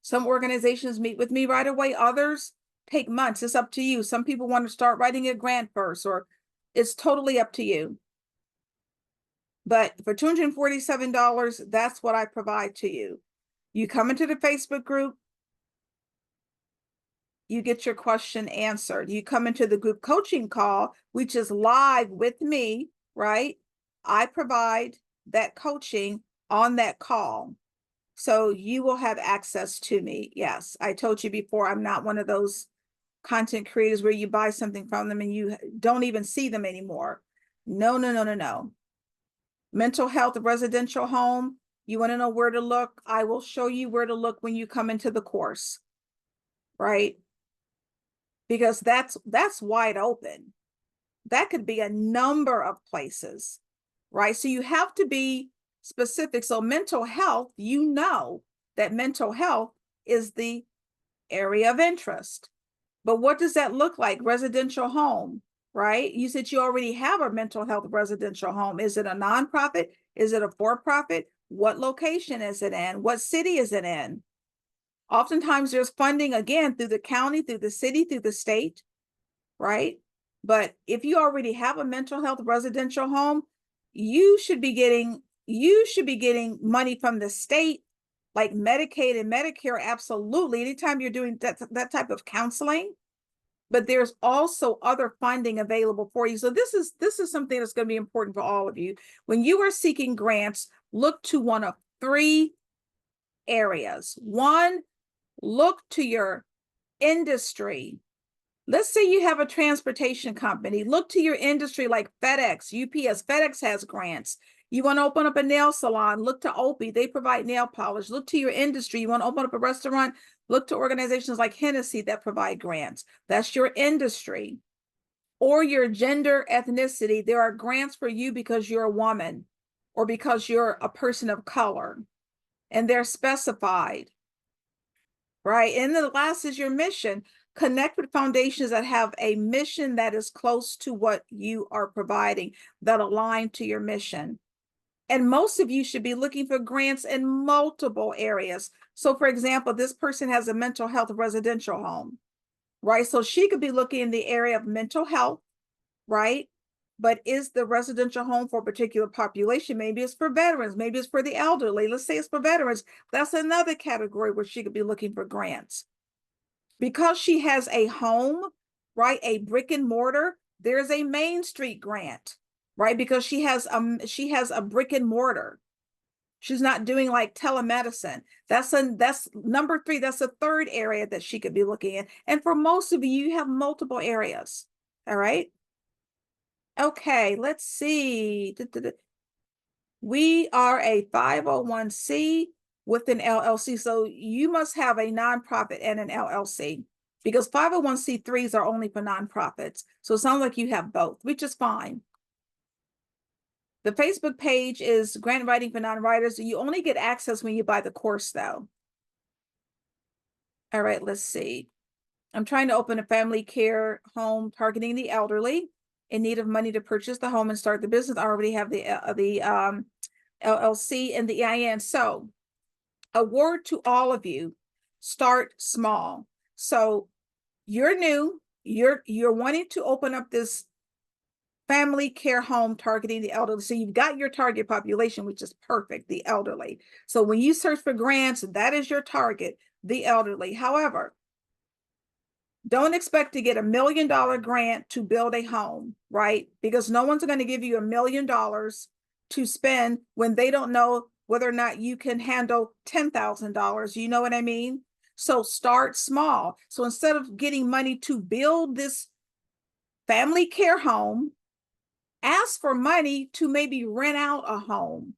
Some organizations meet with me right away. Others take months. It's up to you. Some people want to start writing a grant first, or it's totally up to you. But for $247, that's what I provide to you. You come into the Facebook group, you get your question answered. You come into the group coaching call, which is live with me, right? I provide that coaching on that call. So you will have access to me. Yes, I told you before, I'm not one of those content creators where you buy something from them and you don't even see them anymore. No, no, no, no, no. Mental health residential home, you want to know where to look? I will show you where to look when you come into the course, right? Because that's wide open. That could be a number of places, right? So you have to be specific. So mental health, you know that mental health is the area of interest. But what does that look like? Residential home, right? You said you already have a mental health residential home. Is it a nonprofit? Is it a for-profit? What location is it in? What city is it in? Oftentimes there's funding, again, through the county, through the city, through the state, right? But if you already have a mental health residential home, you should be getting money from the state, like Medicaid and Medicare, absolutely. Anytime you're doing that type of counseling, but there's also other funding available for you. So this is something that's going to be important for all of you. When you are seeking grants, look to one of three areas. One, look to your industry. Let's say you have a transportation company. Look to your industry like FedEx, UPS. FedEx has grants. You want to open up a nail salon, look to Opie. They provide nail polish. Look to your industry. You want to open up a restaurant, look to organizations like Hennessy that provide grants. That's your industry. Or your gender ethnicity. There are grants for you because you're a woman or because you're a person of color, and they're specified, right? And the last is your mission. Connect with foundations that have a mission that is close to what you are providing, that align to your mission. And most of you should be looking for grants in multiple areas. So for example, this person has a mental health residential home, right? So she could be looking in the area of mental health, right? But is the residential home for a particular population? Maybe it's for veterans, maybe it's for the elderly. Let's say it's for veterans. That's another category where she could be looking for grants. Because she has a home, right, a brick and mortar, there's a Main Street grant, right? Because she has a brick and mortar. She's not doing like telemedicine. That's number 3. That's the third area that she could be looking at. And for most of you, you have multiple areas. All right. Okay, let's see. We are a 501c with an LLC. So you must have a nonprofit and an LLC because 501c3s are only for nonprofits. So it sounds like you have both, which is fine. The Facebook page is Grant Writing for Non-Writers. You only get access when you buy the course, though. All right, let's see. I'm trying to open a family care home targeting the elderly in need of money to purchase the home and start the business. I already have the LLC and the EIN. So a word to all of you, start small. So you're new, you're wanting to open up this family care home targeting the elderly. So you've got your target population, which is perfect, the elderly. So when you search for grants, that is your target, the elderly. However, don't expect to get $1 million grant to build a home, right? Because no one's going to give you $1 million to spend when they don't know whether or not you can handle $10,000. You know what I mean? So start small. So instead of getting money to build this family care home, ask for money to maybe rent out a home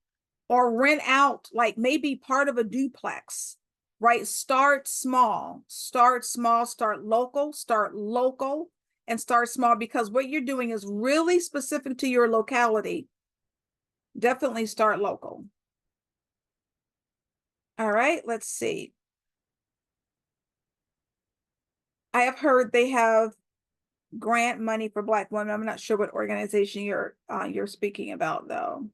or rent out like maybe part of a duplex, right? Start small, start local, and start small because what you're doing is really specific to your locality. Definitely start local. All right, let's see. I have heard they have grant money for Black women. I'm not sure what organization you're speaking about though.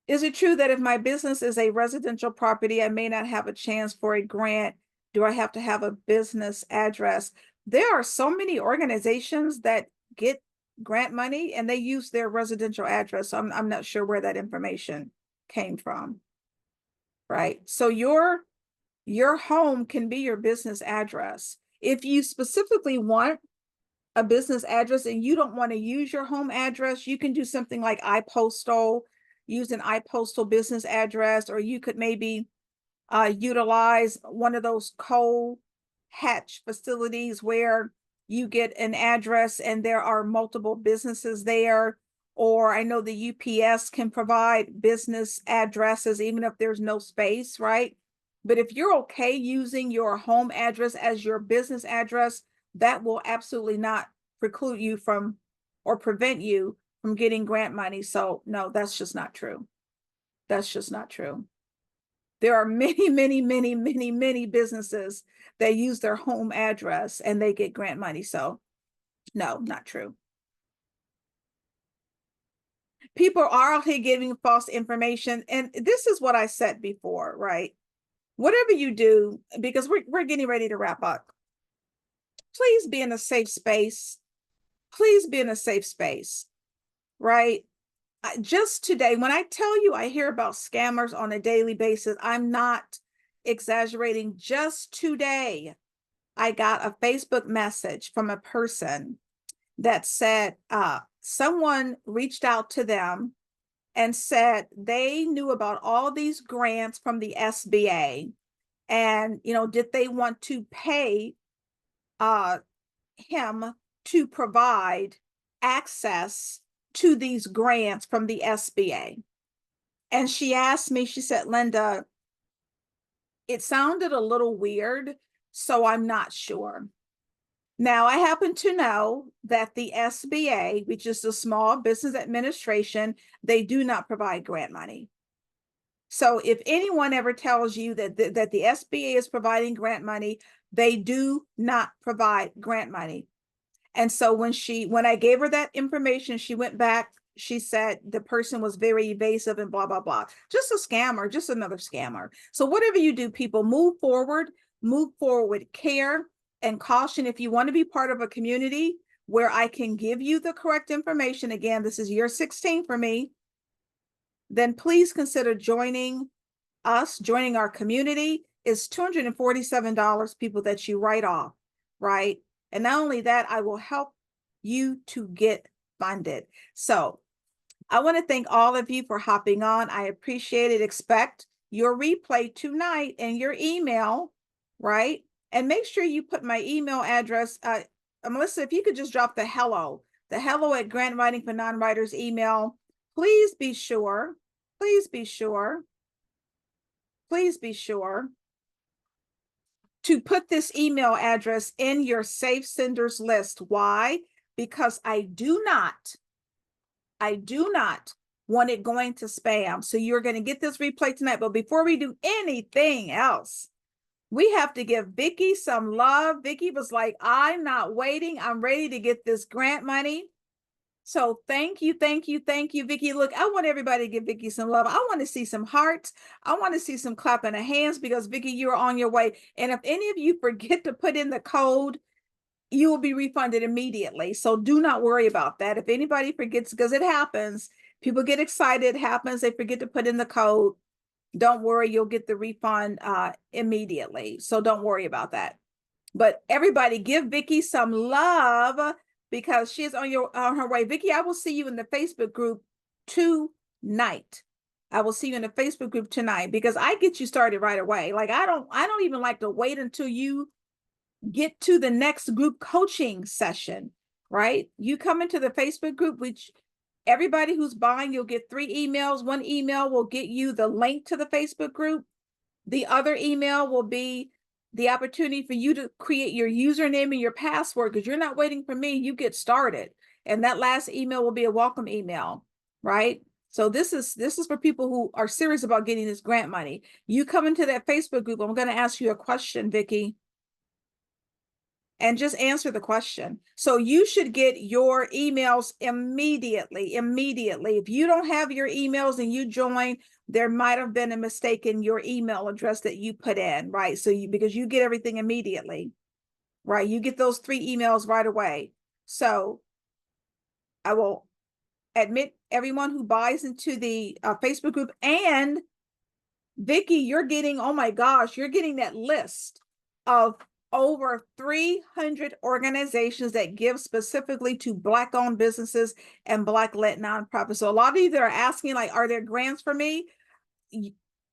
Is it true that if my business is a residential property, I may not have a chance for a grant? Do I have to have a business address? There are so many organizations that get grant money and they use their residential address. So I'm not sure where that information came from, right? So your home can be your business address. If you specifically want a business address and you don't want to use your home address, you can do something like iPostal, use an iPostal business address, or you could maybe utilize one of those coal hatch facilities where you get an address and there are multiple businesses there. Or I know the UPS can provide business addresses, even if there's no space, right? But if you're okay using your home address as your business address, that will absolutely not preclude you from or prevent you from getting grant money. So no, that's just not true. That's just not true. There are many businesses that use their home address and they get grant money. So no, not true. People are out here giving false information. And this is what I said before, right? Whatever you do, because we're getting ready to wrap up, please be in a safe space. Please be in a safe space, right? Just today, when I tell you I hear about scammers on a daily basis, I'm not exaggerating. Just today, I got a Facebook message from a person that said someone reached out to them and said they knew about all these grants from the SBA. And, did they want to pay him to provide access to these grants from the SBA? And she asked me, she said, Linda, it sounded a little weird, so I'm not sure. Now, I happen to know that the SBA, which is the Small Business Administration, they do not provide grant money. So if anyone ever tells you that the SBA is providing grant money, they do not provide grant money. And so when I gave her that information, she went back, she said the person was very evasive and blah, blah, blah. Just a scammer, just another scammer. So whatever you do, people, move forward with care and caution. If you want to be part of a community where I can give you the correct information, again, this is year 16 for me, then please consider joining us. Joining our community is $247, people, that you write off, right? And not only that, I will help you to get funded. So I want to thank all of you for hopping on. I appreciate it. Expect your replay tonight in your email, right? And make sure you put my email address. Melissa, if you could just drop the hello at Grant Writing for Non-Writers email. Please be sure, please be sure, please be sure to put this email address in your safe senders list. Why? Because I do not want it going to spam. So you're going to get this replay tonight. But before we do anything else, we have to give Vicki some love. Vicki was like, I'm not waiting. I'm ready to get this grant money. So thank you, thank you, thank you, Vicki. Look, I want everybody to give Vicki some love. I want to see some hearts. I want to see some clapping of hands because Vicki, you're on your way. And if any of you forget to put in the code, you will be refunded immediately. So do not worry about that. If anybody forgets, because it happens, people get excited, it happens, they forget to put in the code. Don't worry, you'll get the refund immediately. So don't worry about that. But everybody give Vicki some love because she's on her way. Vicki, I will see you in the Facebook group tonight. I will see you in the Facebook group tonight because I get you started right away. Like I don't even like to wait until you get to the next group coaching session, right? You come into the Facebook group, which everybody who's buying, you'll get 3 emails. One email will get you the link to the Facebook group. The other email will be the opportunity for you to create your username and your password because you're not waiting for me. You get started. And that last email will be a welcome email, right? So this is for people who are serious about getting this grant money. You come into that Facebook group. I'm going to ask you a question, Vicki, and just answer the question. So you should get your emails immediately. If you don't have your emails and you join, there might have been a mistake in your email address that you put in, right? So because you get everything immediately, right? You get those 3 emails right away. So I will admit everyone who buys into the Facebook group, and Vicki, you're getting, oh my gosh, you're getting that list of over 300 organizations that give specifically to Black-owned businesses and Black-led nonprofits. So a lot of you that are asking, like, are there grants for me?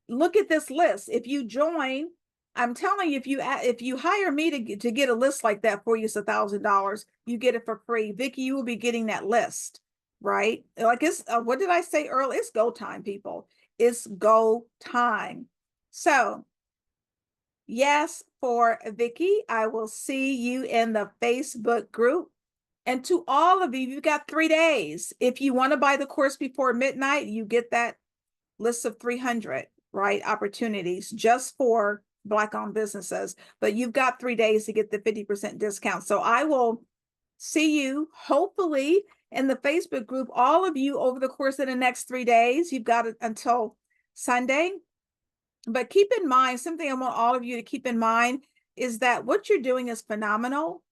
Look at this list. If you join, I'm telling you, if you hire me to get a list like that for you, it's $1,000. You get it for free. Vicki, you will be getting that list, right? Like it's what did I say earlier? It's go time, people. It's go time. So yes, for Vicki, I will see you in the Facebook group. And to all of you, you've got 3 days. If you want to buy the course before midnight, you get that list of 300, right, opportunities just for Black-owned businesses. But you've got 3 days to get the 50% discount. So I will see you, hopefully, in the Facebook group, all of you over the course of the next 3 days. You've got it until Sunday. But keep in mind, something I want all of you to keep in mind is that what you're doing is phenomenal,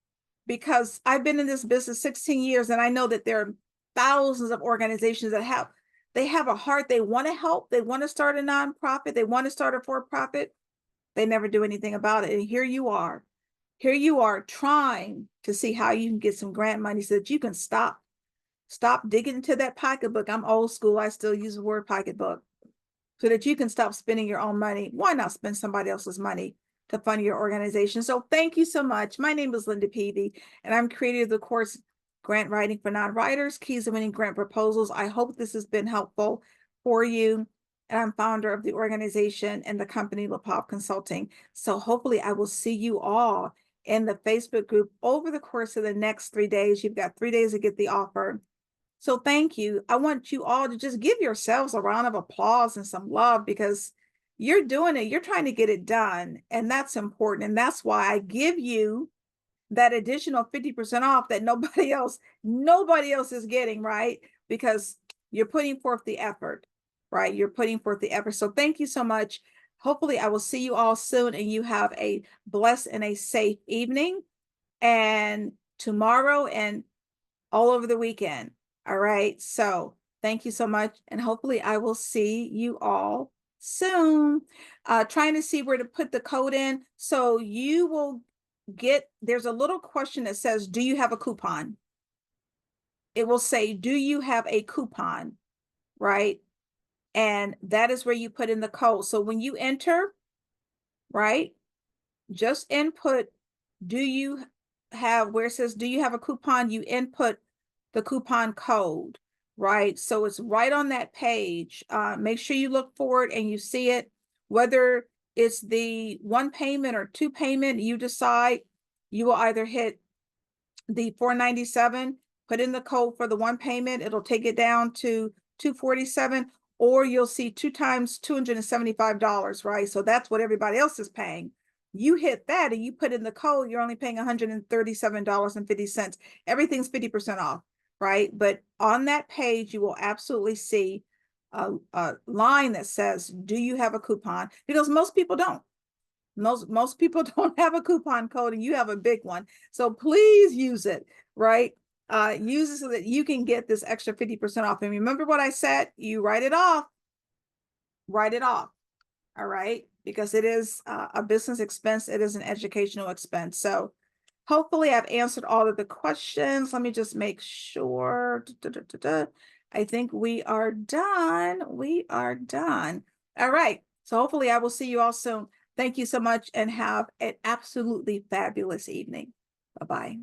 because I've been in this business 16 years and I know that there are thousands of organizations that have a heart. They want to help. They want to start a nonprofit. They want to start a for-profit. They never do anything about it. And here you are trying to see how you can get some grant money so that you can stop digging into that pocketbook. I'm old school. I still use the word pocketbook. So that you can stop spending your own money. Why not spend somebody else's money to fund your organization? So thank you so much. My name is Linda Peavy, and I'm creator of the course Grant Writing for Non-Writers, Keys to Winning Grant Proposals. I hope this has been helpful for you. And I'm founder of the organization and the company LaPav Consulting. So hopefully I will see you all in the Facebook group over the course of the next 3 days. You've got 3 days to get the offer. So thank you. I want you all to just give yourselves a round of applause and some love because you're doing it. You're trying to get it done. And that's important. And that's why I give you that additional 50% off that nobody else is getting, right? Because you're putting forth the effort, right? You're putting forth the effort. So thank you so much. Hopefully I will see you all soon and you have a blessed and a safe evening and tomorrow and all over the weekend. All right. So thank you so much. And hopefully I will see you all soon. Trying to see where to put the code in. So you will there's a little question that says, do you have a coupon? It will say, do you have a coupon? Right? And that is where you put in the code. So when you enter, right, just input, do you have, where it says, do you have a coupon? You input the coupon code, right? So it's right on that page. Make sure you look for it and you see it, whether it's the one payment or two payment, you decide. You will either hit the $497, put in the code for the one payment, it'll take it down to $247, or you'll see 2 times $275, right? So that's what everybody else is paying. You hit that and you put in the code, you're only paying $137.50. Everything's 50% off, right? But on that page, you will absolutely see a line that says, do you have a coupon? Because most people don't. Most people don't have a coupon code, and you have a big one. So please use it, right? Use it so that you can get this extra 50% off. And remember what I said, you write it off, all right? Because it is a business expense, it is an educational expense. So hopefully I've answered all of the questions. Let me just make sure. I think we are done. We are done. All right. So hopefully I will see you all soon. Thank you so much and have an absolutely fabulous evening. Bye-bye.